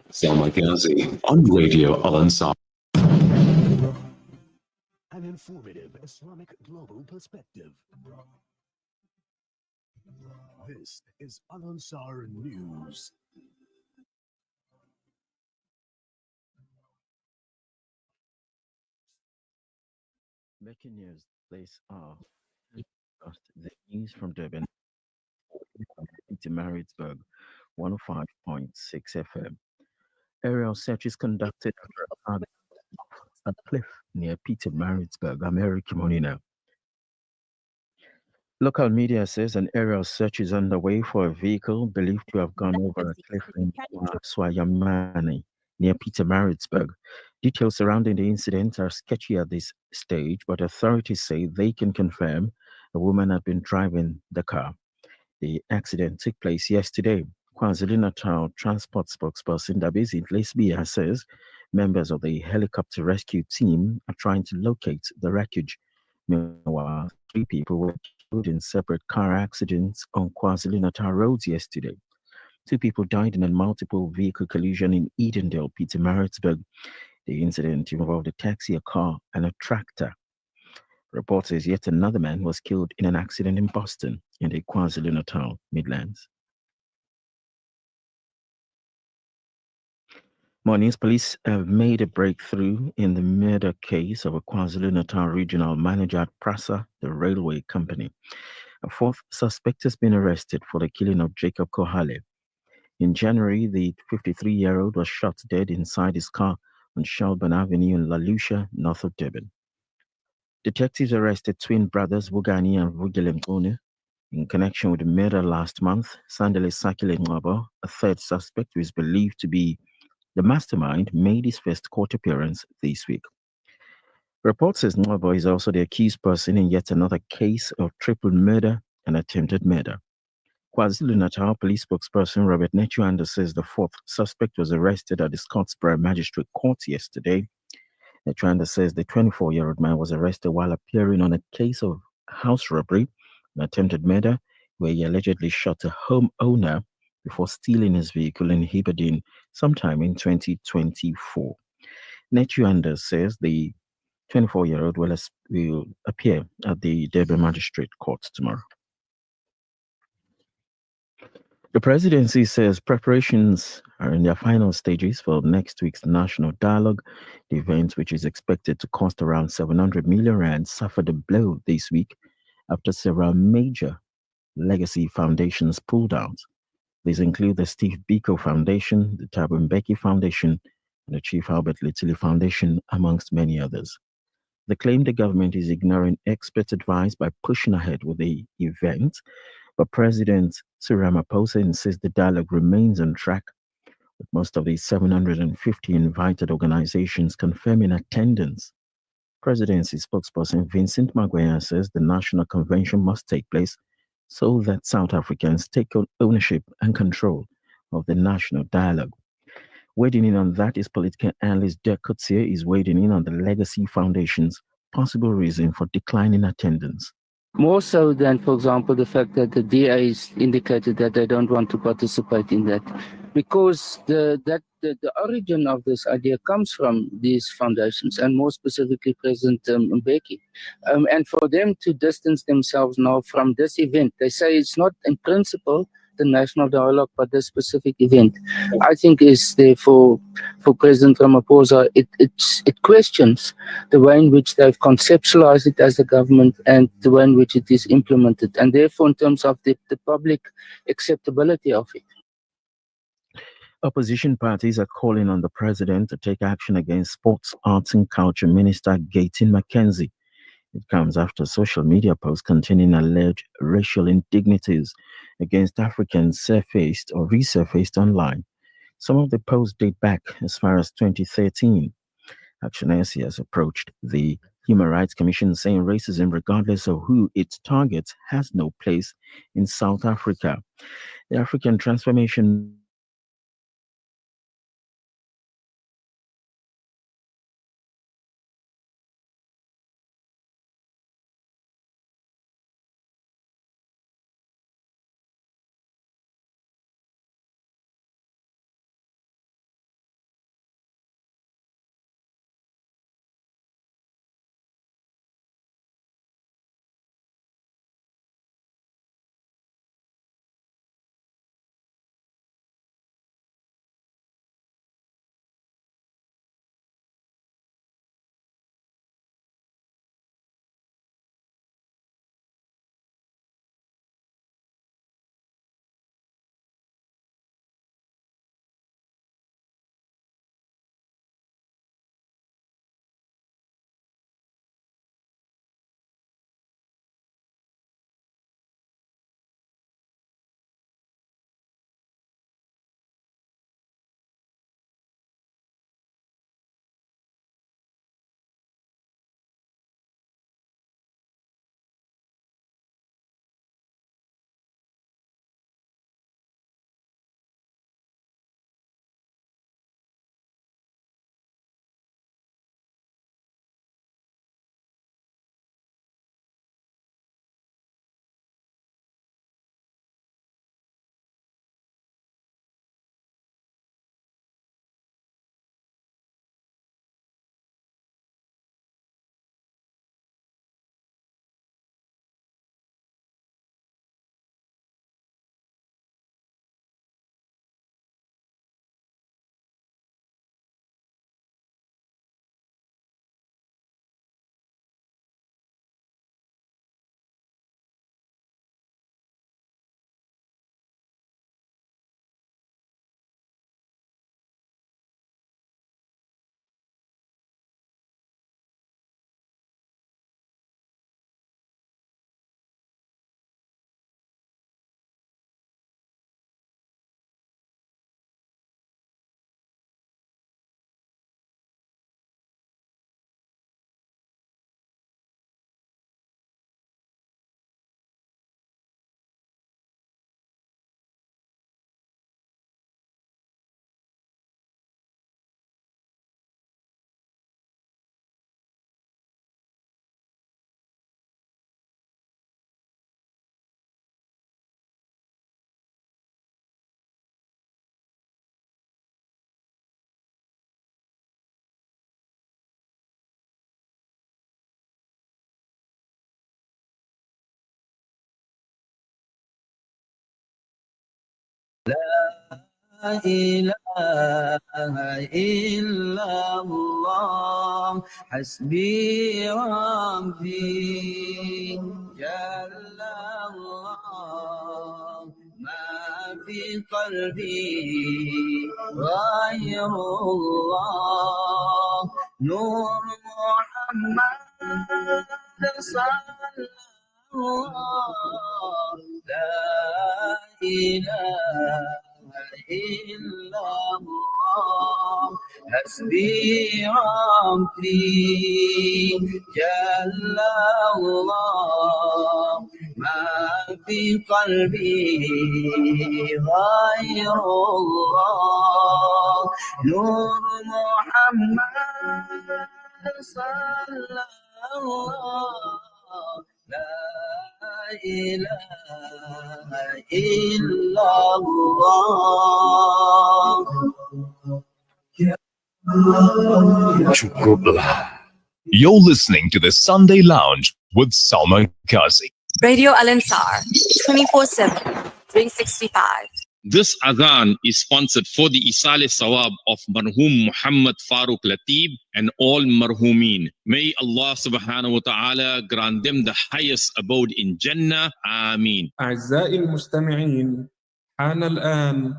Salma Ghazi on Radio Al Ansar. An informative Islamic global perspective. This is Al Ansar News. Breaking news, please. The news from Durban to Maritzburg, 105.6 FM. Aerial searches conducted at a cliff near Peter Maritzburg, America Monina. Local media says an aerial search is underway for a vehicle believed to have gone over a cliff in Swayamani near Peter Maritzburg. Details surrounding the incident are sketchy at this stage, but authorities say they can confirm a woman had been driving the car. The accident took place yesterday. KwaZulu-Natal transport spokesperson Dabizi Lesbia says members of the helicopter rescue team are trying to locate the wreckage. Meanwhile, 3 people were killed in separate car accidents on KwaZulu-Natal roads yesterday. 2 people died in a multiple vehicle collision in Edendale, Peter Maritzburg. The incident involved a taxi, a car, and a tractor. Report says yet another man was killed in an accident in Boston, in the KwaZulu-Natal Midlands. Mornings police have made a breakthrough in the murder case of a KwaZulu-Natal regional manager at Prasa, the railway company. A 4th suspect has been arrested for the killing of Jacob Kohale. In January, the 53-year-old was shot dead inside his car on Shelburne Avenue in La Lucia, north of Durban. Detectives arrested twin brothers Wugani and Vugile Mgunu in connection with the murder last month. Sandile Sakile Ngabo, a 3rd suspect who is believed to be the mastermind, made his first court appearance this week. Report says Ngabo is also the accused person in yet another case of triple murder and attempted murder. KwaZulu-Natal police spokesperson Robert Nechuanda says the 4th suspect was arrested at the Scottsboro Magistrate Court yesterday. Nechuanda says the 24-year-old man was arrested while appearing on a case of house robbery and attempted murder, where he allegedly shot a homeowner before stealing his vehicle in Heberden sometime in 2024. Nechuanda says the 24-year-old will appear at the Durban Magistrate Court tomorrow. The presidency says preparations are in their final stages for next week's national dialogue. The event, which is expected to cost around 700 million rand, suffered a blow this week after several major legacy foundations pulled out. These include the Steve Biko Foundation, the Thabo Mbeki Foundation, and the Chief Albert Lithili Foundation, amongst many others. They claim the government is ignoring expert advice by pushing ahead with the event, but President Cyril Ramaphosa insists the dialogue remains on track, with most of the 750 invited organizations confirming attendance. Presidency spokesperson Vincent Magwenya says the national convention must take place so that South Africans take ownership and control of the national dialogue. Wading in on that is political analyst Dirk Coetzee is wading in on the Legacy Foundation's possible reason for declining attendance. More so than, for example, the fact that the DAs indicated that they don't want to participate in that. Because that the origin of this idea comes from these foundations, and more specifically President Mbeki. And for them to distance themselves now from this event, they say it's not in principle the national dialogue, but this specific event, I think is therefore for President Ramaphosa, it questions the way in which they've conceptualized it as a government and the way in which it is implemented, and therefore in terms of the public acceptability of it. Opposition parties are calling on the president to take action against Sports, Arts and Culture Minister Gayton McKenzie. It comes after social media posts containing alleged racial indignities against Africans surfaced or resurfaced online. Some of the posts date back as far as 2013. Action SC has approached the Human Rights Commission saying racism, regardless of who it targets, has no place in South Africa. The African Transformation La ilaha illallah hasbi rabbi jallallah ma fi qalbi ghayrullah nur Muhammad sallallahu la ilaha illallah hasbi rabbi jallallah ma fi qalbi ghayrullah nur Muhammad sallallahu la ilaha illallah You're listening to the Sunday Lounge with Salma Kazi. Radio Al Ansar, 24/7, 365. This adhan is sponsored for the Isale Sawab of Marhum Muhammad Farooq Latib and all Marhumin. May Allah subhanahu wa ta'ala grant them the highest abode in Jannah. Ameen. أعزائي المستمعين، حان الآن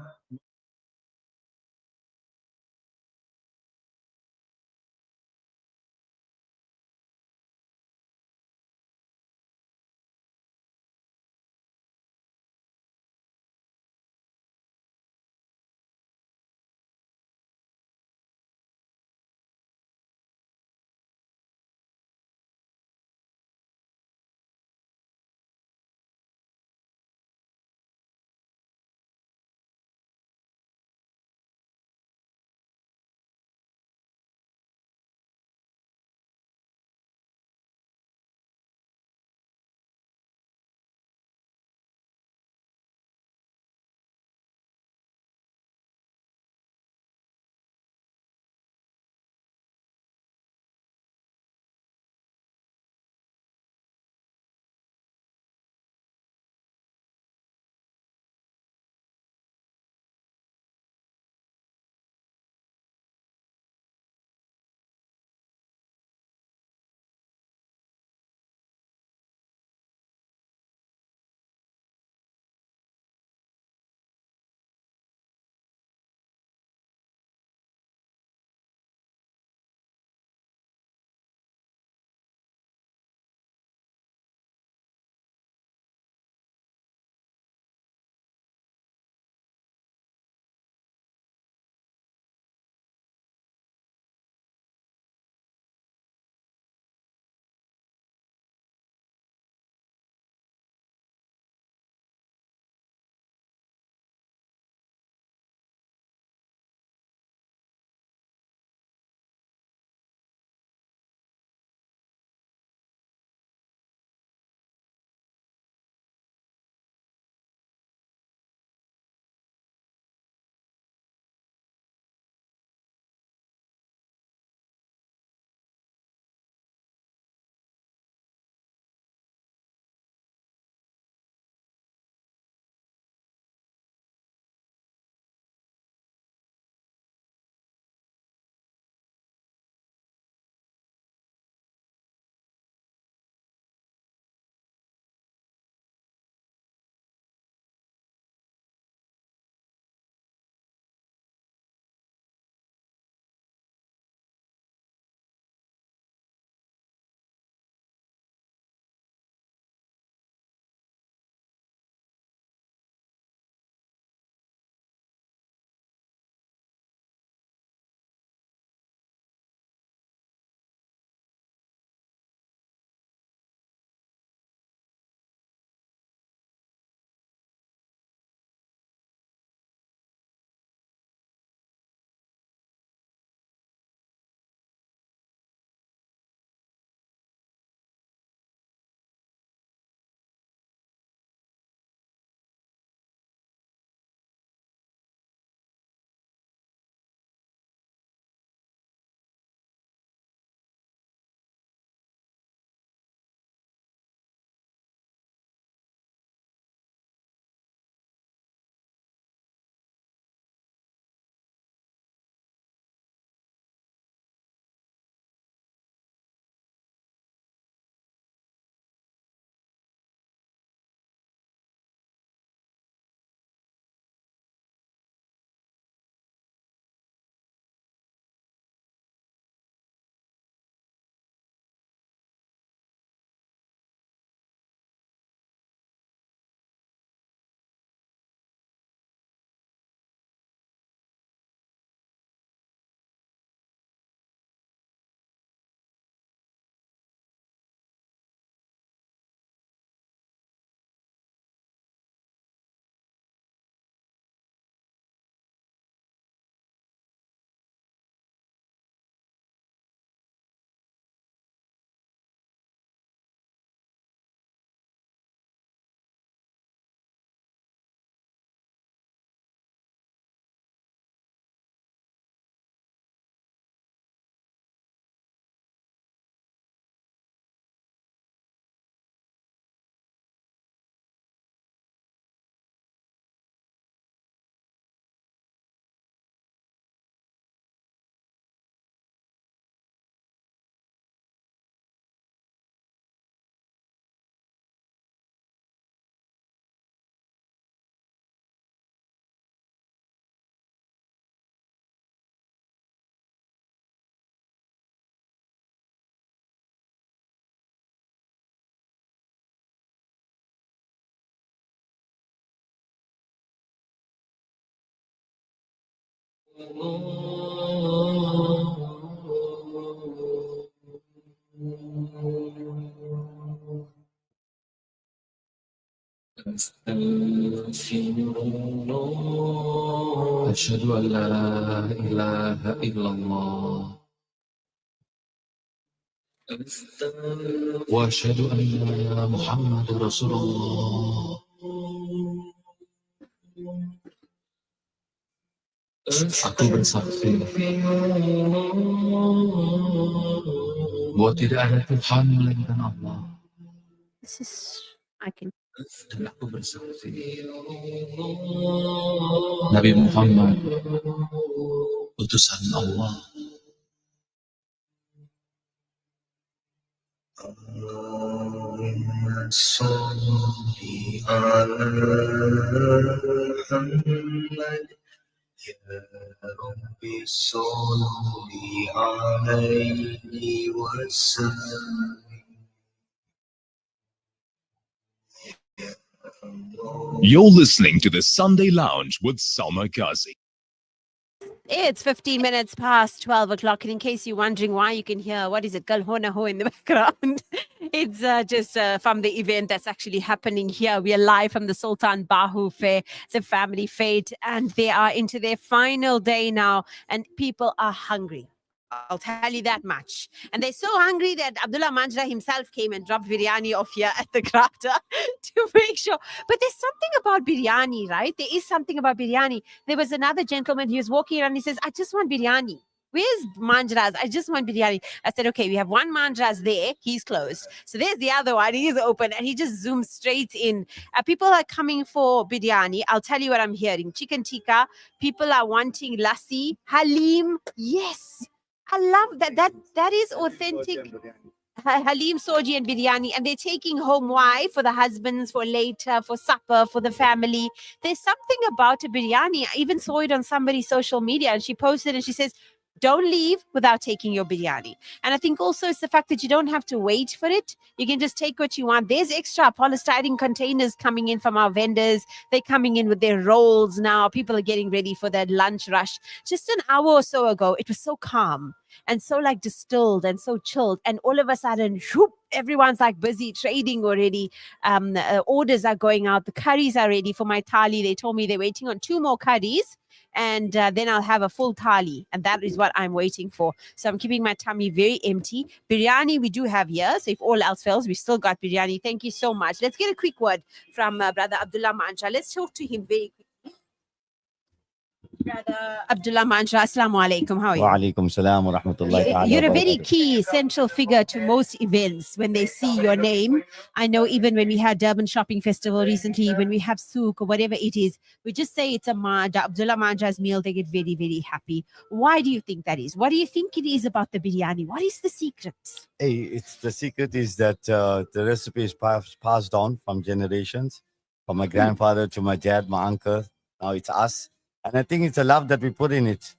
أشهد أن لا إله إلا الله وأشهد أن محمد رسول الله. Aku bersaksi bahwa tidak ada Tuhan melainkan Allah. This is, I can. Dan aku bersaksi Nabi Muhammad utusan Allah. Salli ala Muhammad ya Rabbi salli alaihi wasallam. You're listening to the Sunday Lounge with Salma Kazi. It's 15 minutes past 12 o'clock. And in case you're wondering why you can hear, what is it, Galhona Ho in the background? It's just from the event that's actually happening here. We are live from the Sultan Bahu Fair, the family fete, and they are into their final day now, and people are hungry. I'll tell you that much. And they're so hungry that Abdullah Manjra himself came and dropped biryani off here at the crafter to make sure. But there's something about biryani, right? There is something about biryani. There was another gentleman, he was walking around, he says, I just want biryani. Where's Manjras? I just want biryani. I said, okay, we have one Manjras there. He's closed. So there's the other one. He's open. And he just zooms straight in. People are coming for biryani. I'll tell you what I'm hearing. Chicken tikka. People are wanting lassi. Halim. Yes. I love that. That is authentic. Halim, soji, and biryani, and they're taking home. Why? For the husbands, for later, for supper, for the family. There's something about a biryani. I even saw it on somebody's social media, and she posted and she says, don't leave without taking your biryani. And I think also it's the fact that you don't have to wait for it. You can just take what you want. There's extra polystyrene containers coming in from our vendors. They're coming in with their rolls now. People are getting ready for that lunch rush. Just an hour or so ago, it was so calm and so like distilled and so chilled. And all of a sudden, whoop, everyone's like busy trading already. Orders are going out. The curries are ready for my thali. They told me they're waiting on 2 more curries. And then I'll have a full thali. And that is what I'm waiting for. So I'm keeping my tummy very empty. Biryani we do have here. So if all else fails, we still got biryani. Thank you so much. Let's get a quick word from Brother Abdullah Manjra. Let's talk to him very quickly. Brother Abdullah Manjra, Assalamu alaikum. How are you? Wa alaikum salam wa rahmatullahi ta'ala. You're a very key central figure to most events when they see your name. I know even when we had Durban Shopping Festival recently, when we have souk or whatever it is, we just say it's a Abdullah Manjra's meal, they get very, very happy. Why do you think that is? What do you think it is about the biryani? What is the secret? Hey, it's the secret is that the recipe is passed down from generations, from my grandfather to my dad, my uncle. Now it's us. And I think it's a love that we put in it.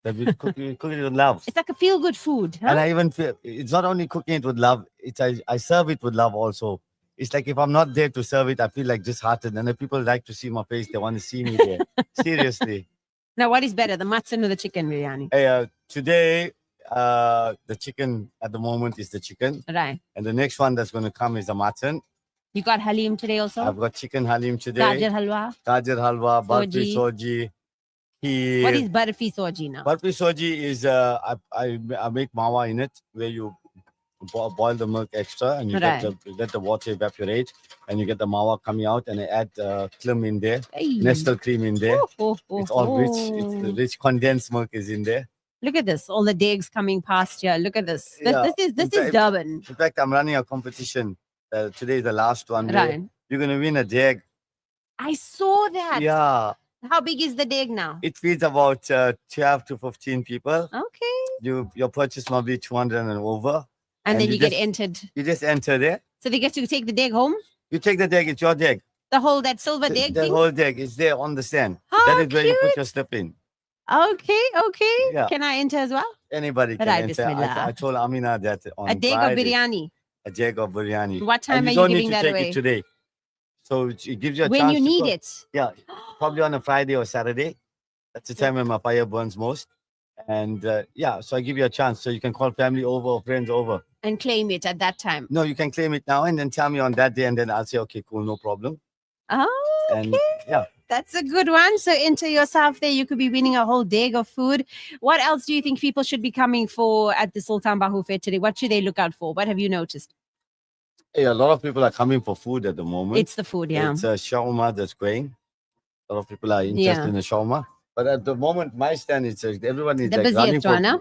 That we cook it with love. It's like a feel-good food. Huh? And I even feel it's not only cooking it with love, it's I serve it with love also. It's like if I'm not there to serve it, I feel like disheartened. And if people like to see my face, they want to see me there. Seriously. Now, what is better, the mutton or the chicken biryani? Hey, today, the chicken at the moment is the chicken. Right. And the next one that's going to come is the mutton. You got halim today also? I've got chicken halim today. Gajar halwa? Gajar halwa, barfi soji. What is barfi soji now? Barfi soji is, I make mawa in it, where you boil the milk extra and you let the water evaporate and you get the mawa coming out and I add cream in there, Nestle cream in there. It's all rich. It's the rich condensed milk is in there. Look at this, all the dags coming past here. Look at this. This is Durban. In fact, I'm running a competition. Today is the last one. Right. You're going to win a dag. I saw that. Yeah. How big is the dag now? It feeds about 12 to 15 people. Okay. Your purchase must be 200 and over. And then you get entered. You just enter there. So they get to take the dag home? You take the dag, it's your dag. That silver dag The thing? whole dag is there on the stand. Oh, that is where you put cute. your slip in. Okay. Yeah. Can I enter as well? Anybody can Right, enter. bismillah. I told Amina that on A dag of Friday, biryani. a jag of biryani. What time And are you don't giving need to that take away? it today. So it gives you a When chance you to need cook. it. Yeah, probably on a Friday or Saturday. That's the time when my fire burns most. And yeah, so I give you a chance. So you can call family over or friends over. And claim it at that time. No, you can claim it now and then tell me on that day, and then I'll say, okay, cool, no problem. Oh, okay. And yeah. That's a good one. So enter yourself there. You could be winning a whole day of food. What else do you think people should be coming for at the Sultan Bahu Fete today? What should they look out for? What have you noticed? Hey, a lot of people are coming for food at the moment. It's the food, yeah. It's a shawarma that's going. A lot of people are interested in the shawarma. But at the moment, my stand is everyone is The like running busiest for one, huh?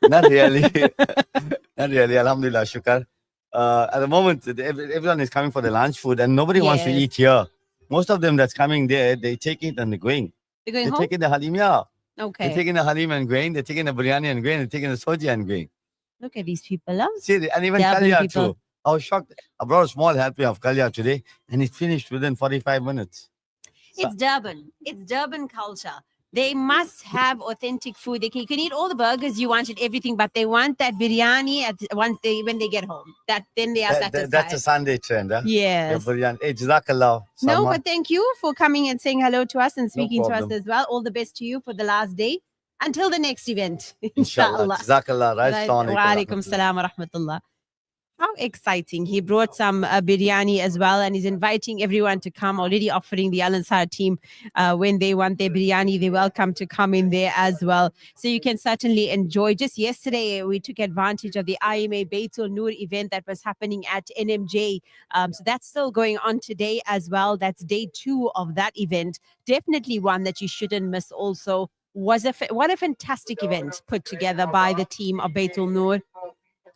Not really. Not really. Alhamdulillah, shukar. At the moment, everyone is coming for the lunch food and nobody wants to Yes. eat here. Most of them that's coming there, they take it and they're going. They're going They're home? taking the halim, yeah. Okay. They're taking the halim and going. They're taking the biryani and going. They're taking the soji and going. Look at these people, huh? See, and even Durban kalya people. too. I was shocked. I brought a small helping of kalya today and it finished within 45 minutes. It's Durban. It's Durban culture. They must have authentic food. You can eat all the burgers you want and everything, but they want that biryani when they get home. Then they are satisfied. That's a Sunday trend, huh? Yes. Yeah, biryani. Hey, Jazakallah. No, Salma. but thank you for coming and saying hello to us and speaking to us problem. as well. All the best to you for the last day. Until the next event. Inshallah. Jazakallah. Right. Wa alaikum salam wa rahmatullah. How exciting. He brought some biryani as well and he's inviting everyone to come, already offering the Al Ansar team when they want their biryani, they're welcome to come in there as well. So you can certainly enjoy. Just yesterday, we took advantage of the IMA Baitul Noor event that was happening at NMJ. So that's still going on today as well. That's day 2 of that event. Definitely one that you shouldn't miss also. What a fantastic event put together by the team of Baitul Noor.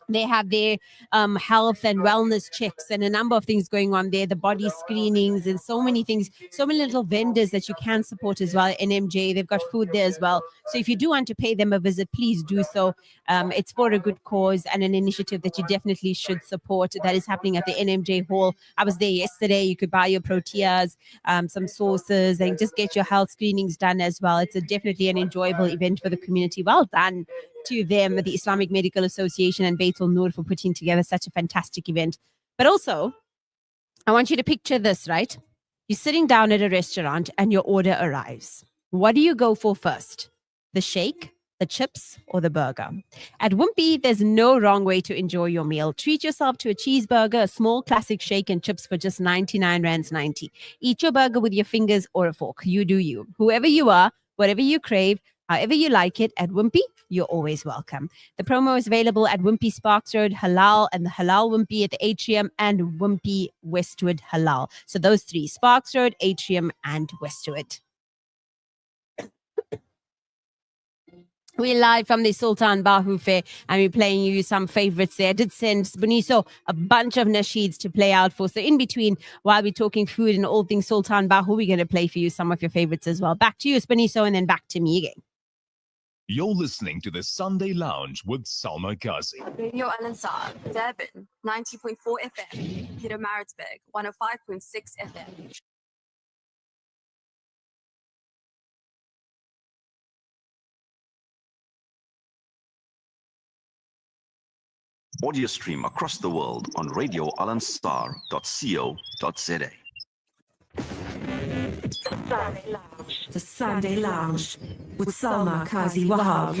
They have their health and wellness checks and a number of things going on there, the body screenings and so many things, so many little vendors that you can support as well at NMJ. They've got food there as well. So if you do want to pay them a visit, please do so. It's for a good cause and an initiative that you definitely should support. That is happening at the NMJ Hall. I was there yesterday. You could buy your proteas, some sauces, and just get your health screenings done as well. It's definitely an enjoyable event for the community. Well done to them, the Islamic Medical Association and Baitul Noor, for putting together such a fantastic event. But also, I want you to picture this, right? You're sitting down at a restaurant and your order arrives. What do you go for first? The shake, the chips, or the burger? At Wimpy, there's no wrong way to enjoy your meal. Treat yourself to a cheeseburger, a small classic shake, and chips for just 99 rands 90. Eat your burger with your fingers or a fork. You do you. Whoever you are, whatever you crave, however you like it, at Wimpy, you're always welcome. The promo is available at Wimpy Sparks Road Halal and the Halal Wimpy at the Atrium and Wimpy Westwood Halal. So those 3, Sparks Road, Atrium and Westwood. We're live from the Sultan Bahu Fair and we're playing you some favorites there. I did send Buniso a bunch of nasheeds to play out for. So in between, while we're talking food and all things Sultan Bahu, we're going to play for you some of your favorites as well. Back to you, Buniso, and then back to me again. You're listening to the Sunday Lounge with Salma Kazi. Radio Al Ansar, Durban, 90.4 FM. Peter Maritzburg, 105.6 FM. Audio stream across the world on radioalansar.co.za. The Sunday Lounge with Salma Kazi Wahab.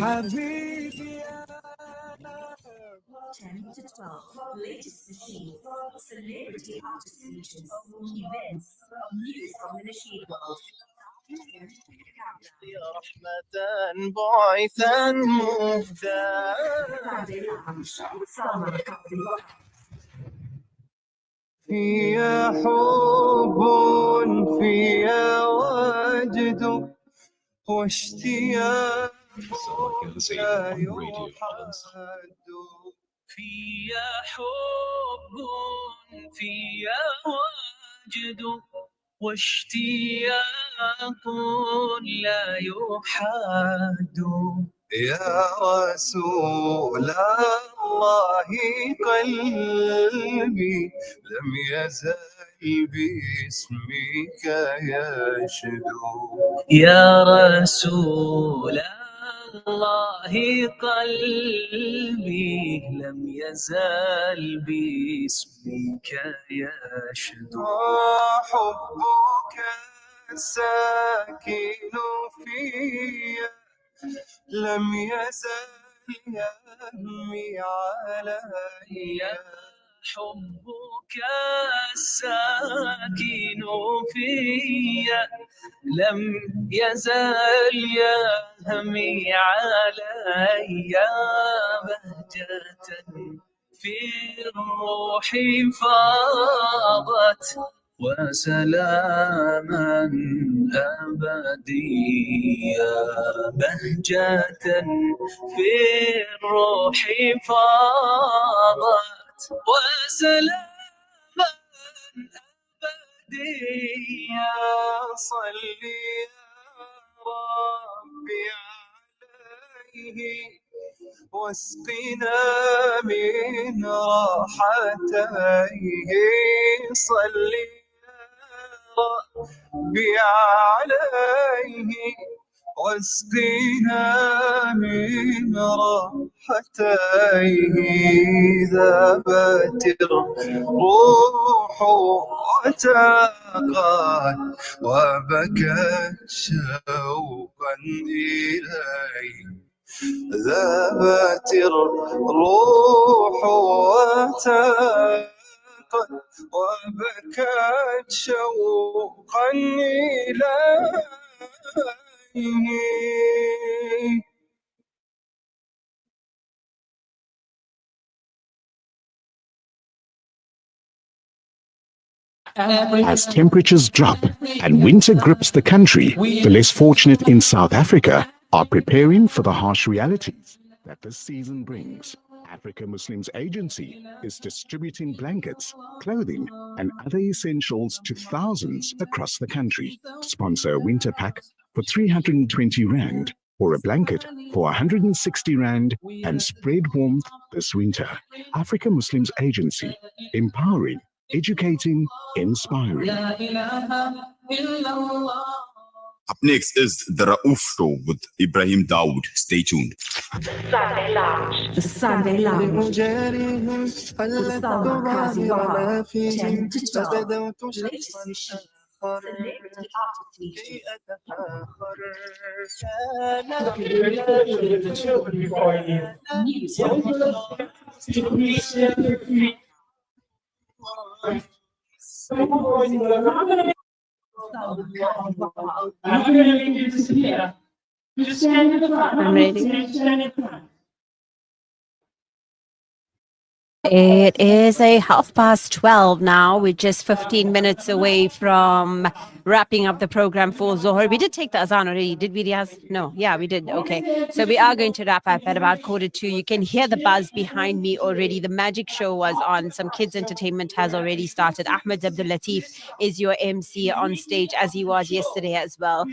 10 to 12, latest machines, celebrity artist solutions, events, news from the nasheed world. بعثا مهدى فيها حب فيها وجد واشتياق لا يحد فيها حب فيها وجد واشتياق لا يحد يا رسول الله قلبي لم يزل باسمك يشدو يا رسول الله قلبي لم يزل باسمك يشدو حبك ساكن فيا لم يزل يهمي علي حبك الساكن فيا لم يزل يهمي علي بهجة في الروح فاضت وسلاما أبديا بهجة في الروح فاضت وسلاما أبديا صلي يا ربي عليه واسقنا من راحتيه صلي يا ربي عليه واسقنا من راحتيه ذابت الروح وتاقت وبكت شوقا إليه ذابت الروح وتاقت وبكت شوقا إليه As temperatures drop and winter grips the country, the less fortunate in South Africa are preparing for the harsh realities that this season brings. Africa Muslims Agency is distributing blankets, clothing, and other essentials to thousands across the country. Sponsor a winter pack for 320 Rand or a blanket for 160 Rand and spread warmth this winter. Africa Muslims Agency, empowering, educating, inspiring. Up next is the Raouf Show with Ibrahim Dawood. Stay tuned. Sunday Lounge. The Sunday Lounge. With Salma Kazi Wahab, 10 to 12. Latest music. Celebrity I'm ready. It is a 12:30 now. We're just 15 minutes away from wrapping up the program for Zohar. We did take the azan already, did we, Riaz? No, yeah, we did. Okay, so we are going to wrap up at about 1:45. You can hear the buzz behind me already. The magic show was on. Some kids' entertainment has already started. Ahmed Abdul Latif is your MC on stage, as he was yesterday as well.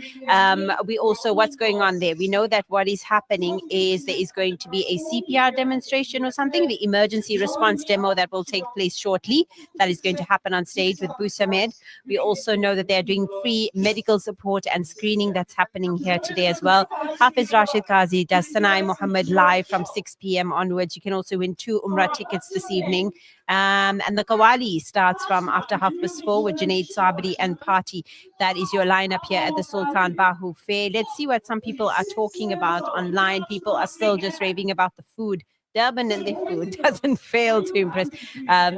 We also, what's going on there? We know that what is happening is there is going to be a CPR demonstration or something, the emergency response demo that will take place shortly. That is going to happen on stage with Busamed. We also know that they're doing free medical support and screening that's happening here today as well. Hafiz Rashid Qazi does Sanai Muhammad live from 6 p.m. onwards. You can also win 2 Umrah tickets this evening. And the Qawwali starts from after 4:30 with Junaid Sabri and Party. That is your lineup here at the Sultan Bahu Fair. Let's see what some people are talking about online. People are still just raving about the food. Durban and their food doesn't fail to impress.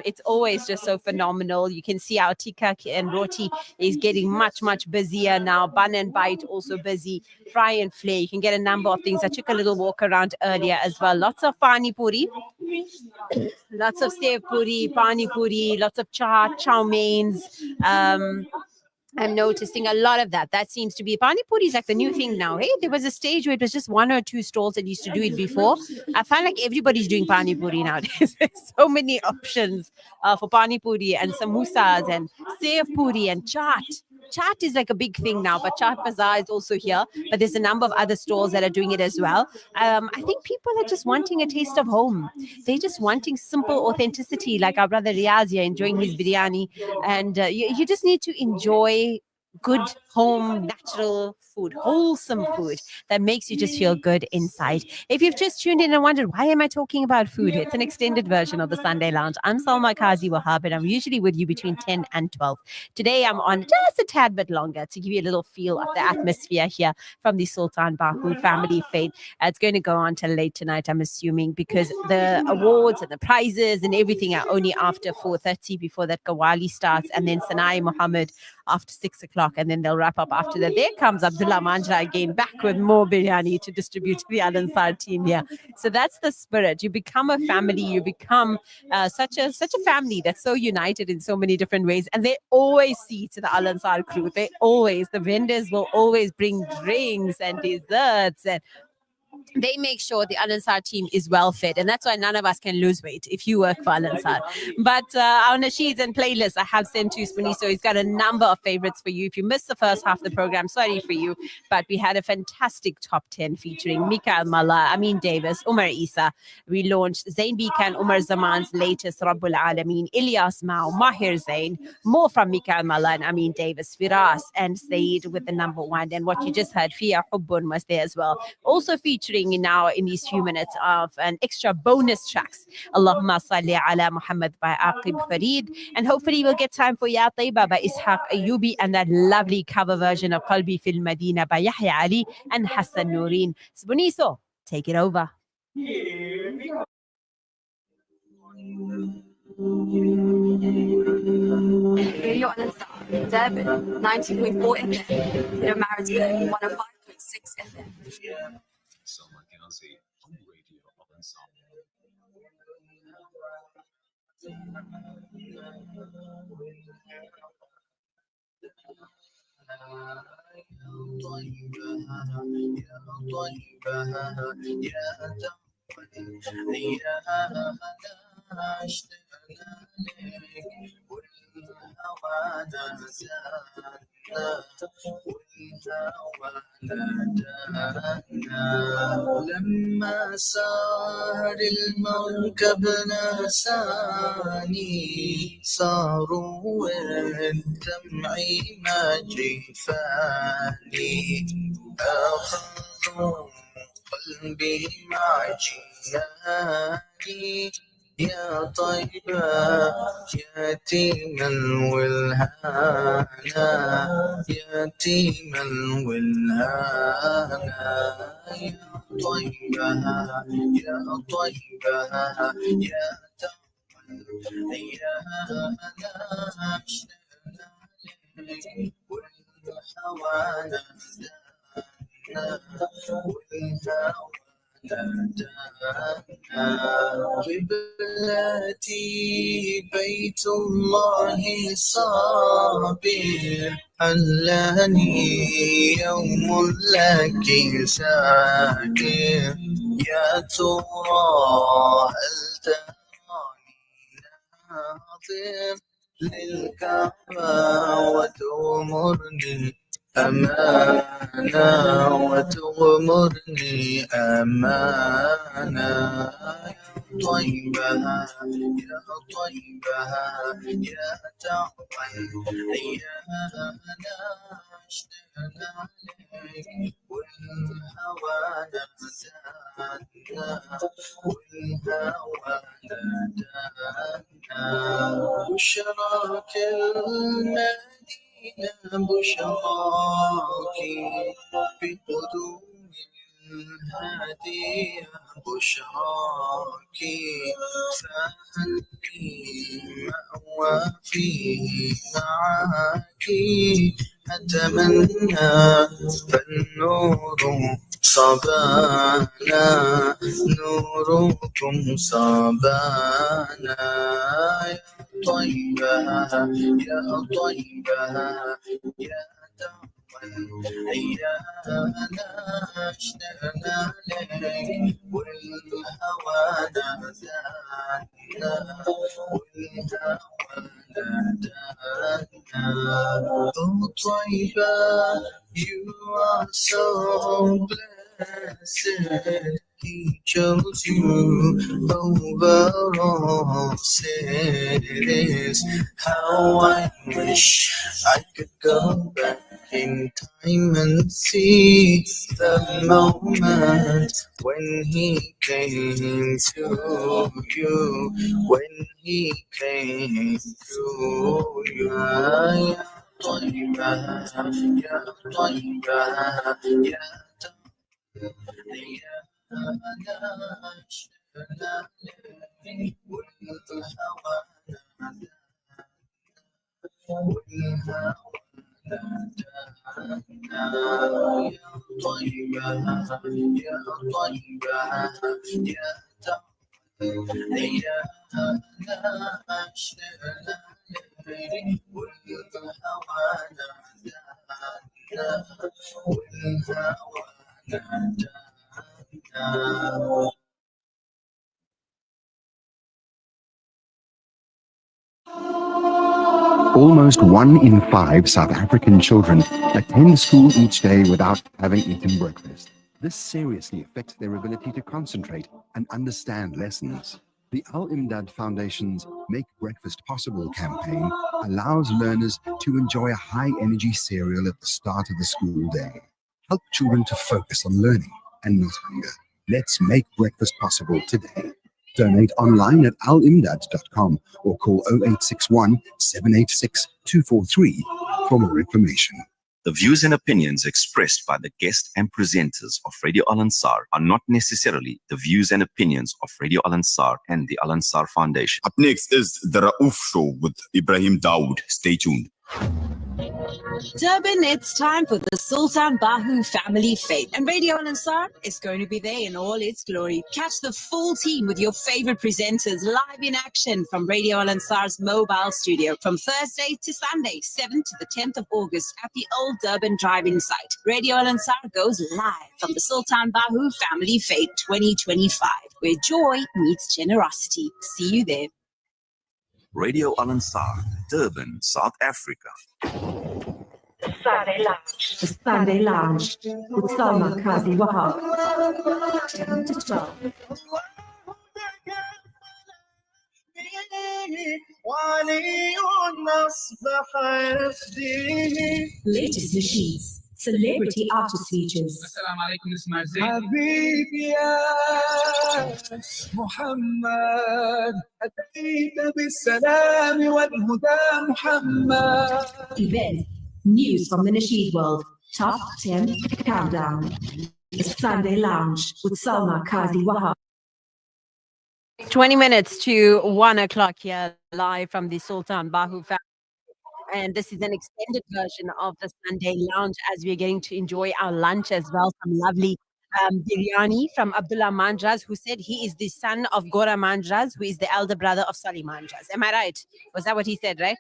It's always just so phenomenal. You can see our tikka and roti is getting much, much busier now. Bun and bite also busy. Fry and flare. You can get a number of things. I took a little walk around earlier as well. Lots of pani puri. Lots of sev puri, pani puri, lots of chaat, chow mains. I'm noticing a lot of that. That seems to be pani puri is like the new thing now. Hey, there was a stage where it was just 1 or 2 stalls that used to do it before. I find like everybody's doing pani puri nowadays. There's so many options for pani puri and samosas and sev puri and chaat. Chaat is like a big thing now, but Chaat Bazaar is also here. But there's a number of other stalls that are doing it as well. I think people are just wanting a taste of home. They're just wanting simple authenticity, like our brother Riaz here enjoying his biryani. And you just need to enjoy good home natural food, wholesome food that makes you just feel good inside. If you've just tuned in and wondered why am I talking about food, it's an extended version of the Sunday Lounge. I'm Salma Kazi Wahab and I'm usually with you between 10 and 12. Today I'm on just a tad bit longer to give you a little feel of the atmosphere here from the Sultan Bahu family fete. It's going to go on till late tonight, I'm assuming, because the awards and the prizes and everything are only after 4:30 before that Qawwali starts, and then Sanai Muhammad after 6 o'clock, and then they'll wrap up after that. There comes Abdullah Manja again, back with more biryani to distribute to the Al Ansar team here. So that's the spirit. You become a family. You become such a family that's so united in so many different ways. And they always see to the Al Ansar crew. The vendors will always bring drinks and desserts, and they make sure the Al Ansar team is well fed, and that's why none of us can lose weight if you work for Al Ansar. But our nasheeds and playlists I have sent to Spoonie, so he's got a number of favorites for you. If you missed the first half of the program, sorry for you, but we had a fantastic top 10 featuring Mika Al-Mala, Amin Davis, Umar Isa. We launched Zain Bika and Umar Zaman's latest Rabbul Alameen, Ilyas Mao, Mahir Zain, more from Mika Al-Mala and Amin Davis, Firas and Saeed with the number one. And what you just heard, Fia Hubbun was there as well. Also featuring now in these few minutes of an extra bonus tracks, Allahumma Salli Ala Muhammad by Aqib Farid, and hopefully we'll get time for Ya Tayba by Ishaq Ayyubi and that lovely cover version of Qalbi Fil Madina by Yahya Ali and Hassan Nooreen. Spuniso, take it over. Radio Al Ansar, Durban, 90.4 FM. Peter Maritzburg, 105.6 FM. Salma Kazi on Radio Al Ansar. لما سار المركب نساني صاروا والدمع ما جفاني أخذوا قلبي مع جياني يا طيبة يتيم الولهانا يتيم الولهانا يا طيبة يا طيبة يا تعبا يا ناشنا لك والهوى والهوى قبلتي بيت الله صابر علاني يوم لك ساكر يا ترى هل تراني ناظر للكعبة وتغمرني أمانة وتغمرني أمانة يا طيبة يا طيبة يا تعبا يا ناشنا لك والهوى نزانا والهوى ندانا بشراك المدينة بشراك بقدوم الهادية بشراك فهل لي مأوى فيه معاك أتمنى فالنور صبانا نوركم صبانا يا طيبة يا طيبة يا تعبا يا ناشنا لك والهوى نزانا والهوى ندانا Oh طيبة you are so blessed said he chose you over all. Said it is how I wish I could go back in time and see the moment when he came to you, when he came to you. يا طيبة يا طيبة يا Almost 1 in 5 South African children attend school each day without having eaten breakfast. This seriously affects their ability to concentrate and understand lessons. The Al Imdad Foundation's Make Breakfast Possible campaign allows learners to enjoy a high-energy cereal at the start of the school day. Help children to focus on learning and not hunger. Let's make breakfast possible today. Donate online at alimdad.com or call 0861 786 243 for more information. The views and opinions expressed by the guest and presenters of Radio Al Ansar are not necessarily the views and opinions of Radio Al Ansar and the Al Ansar Foundation. Up next is the Raouf Show with Ibrahim Dawood. Stay tuned. Durban, it's time for the Sultan Bahu Family Fete, and Radio Al Ansar is going to be there in all its glory. Catch the full team with your favorite presenters live in action from Radio Al Ansar's mobile studio from Thursday to Sunday, 7th to the 10th of August at the Old Durban Drive-In site. Radio Al Ansar goes live from the Sultan Bahu Family Fete 2025, where joy meets generosity. See you there. Radio Al Ansar, Durban, South Africa. Sunday Lounge. The Sunday Lounge with Salma Kazi Wahab. 10 to 12. Latest machines. Celebrity artist features. السلام عليكم نسمع زين حبيبي يا محمد أتيت بالسلام والهدى محمد. Event. News from the Nasheed world. Top 10 countdown. The Sunday Lounge with Salma Kazi Wahab. 20 minutes to 1 o'clock here, live from the Sultan Bahu family. And this is an extended version of the Sunday Lounge as we're getting to enjoy our lunch as well. Some lovely biryani from Abdullah Manjaz, who said he is the son of Gora Manjaz, who is the elder brother of Sali Manjaz. Am I right? Was that what he said, right?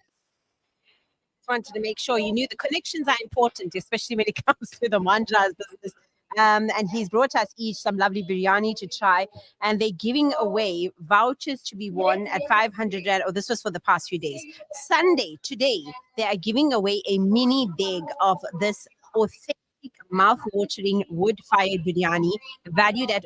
Wanted to make sure you knew the connections are important, especially when it comes to the Manjaz business. And he's brought us each some lovely biryani to try, and they're giving away vouchers to be won at 500 rand. Oh, this was for the past few days. Sunday, today, they are giving away a mini bag of this authentic, mouth-watering wood-fired biryani valued at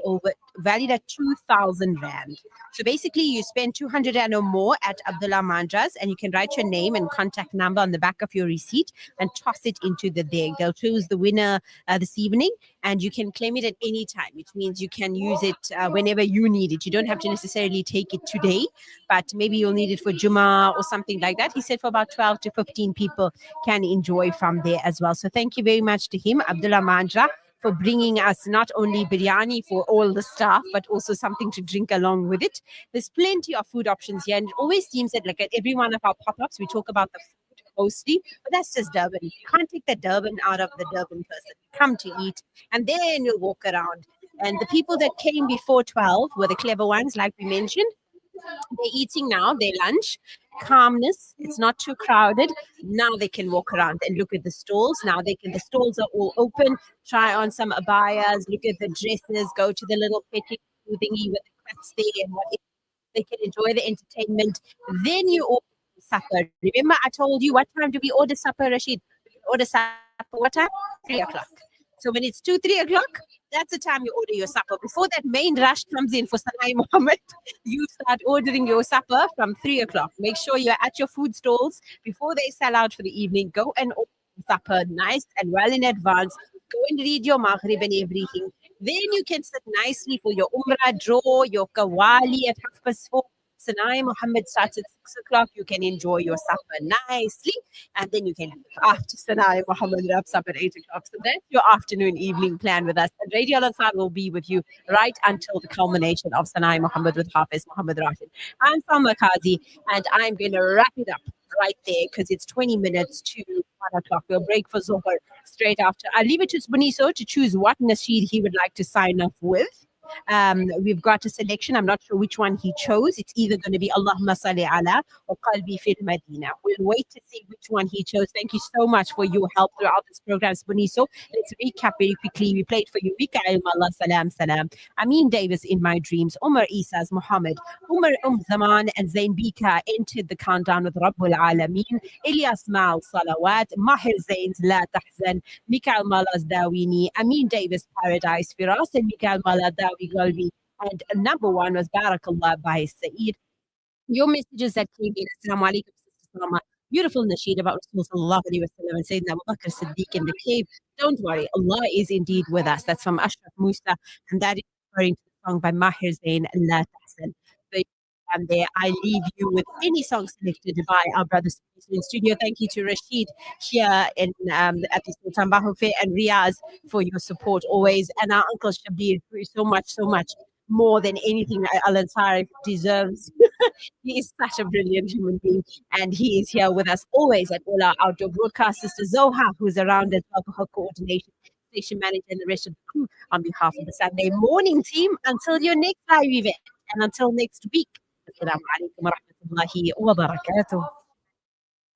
2,000 rand. So basically, you spend 200 rand or more at Abdullah Manjaz, and you can write your name and contact number on the back of your receipt and toss it into the bag. They'll choose the winner this evening, and you can claim it at any time, which means you can use it whenever you need it. You don't have to necessarily take it today, but maybe you'll need it for Jummah or something like that. He said for about 12 to 15 people can enjoy from there as well. So thank you very much to him, Abdullah Manja, for bringing us not only biryani for all the staff, but also something to drink along with it. There's plenty of food options here, and it always seems that like at every one of our pop-ups, we talk about the food mostly, but that's just Durban. You can't take the Durban out of the Durban person. Come to eat, and then you'll walk around. And the people that came before 12 were the clever ones, like we mentioned. They're eating now, their lunch. Calmness, it's not too crowded. Now they can walk around and look at the stalls. Now the stalls are all open. Try on some abayas, look at the dresses, go to the little petty thingy with the crafts there and what they can enjoy the entertainment. Then you order supper. Remember, I told you what time do we order supper, Rashid? We order supper what time? 3 o'clock. So when it's 2-3 o'clock, That's the time you order your supper. Before that main rush comes in for Sanai Muhammad, you start ordering your supper from 3 o'clock. Make sure you're at your food stalls before they sell out for the evening. Go and order supper nice and well in advance. Go and read your maghrib and everything. Then you can sit nicely for your umrah draw, your kawali at 4:30. Sanai Muhammad starts at 6 o'clock. You can enjoy your supper nicely, and then you can leave after Sanai Muhammad wraps up at 8 o'clock. So that's your afternoon evening plan with us. And Radio Al-Ansar will be with you right until the culmination of Sanai Muhammad with Hafiz Muhammad Rashid. I'm Salma Kazi, and I'm going to wrap it up right there because it's 20 minutes to 1 o'clock. We'll break for Zohar straight after. I'll leave it to Buniso to choose what nasheed he would like to sign off with. We've got a selection. I'm not sure which one he chose. It's either going to be Allahumma salli ala or Qalbi fil Madina. We'll wait to see which one he chose. Thank you so much for your help throughout this program, Buniso. Let's recap very quickly. We played for you Bika Allah Salam Salam, Amin Davis in My Dreams, Umar Isa's Muhammad, Umar Zaman and Zain Bika entered the countdown with Rabbul Alameen, Ilyas Mal Salawat, Mahir Zain's La Tahzan, Mikael Mala's Dawini, Amin Davis Paradise, Firas and Mikael Mala Dawi Galbi, and number one was Barakallah by Saeed. Your messages that came in, Assalamu alaikum, Sister Salma. Beautiful nasheed about Rasul sallallahu alayhi wa sallam and Sayyidina Abu Bakr Siddiq in the cave. Don't worry, Allah is indeed with us. That's from Ashraf Musa, and that is referring to the song by Mahir Zain and La Tahsan. And there, I leave you with any song selected by our brothers in studio. Thank you to Rashid here in at the Sultan Bahu Fair and Riaz for your support always, and our Uncle Shabir for so much more than anything Al-Ansar deserves. He is such a brilliant human being, and he is here with us always at all our outdoor broadcasts. Sister Zoha, who's around as well for her coordination, station manager, and the rest of the crew on behalf of the Saturday morning team. Until your next live event, and until next week. Assalamu alaikum wa rahmatullahi wa barakatuh.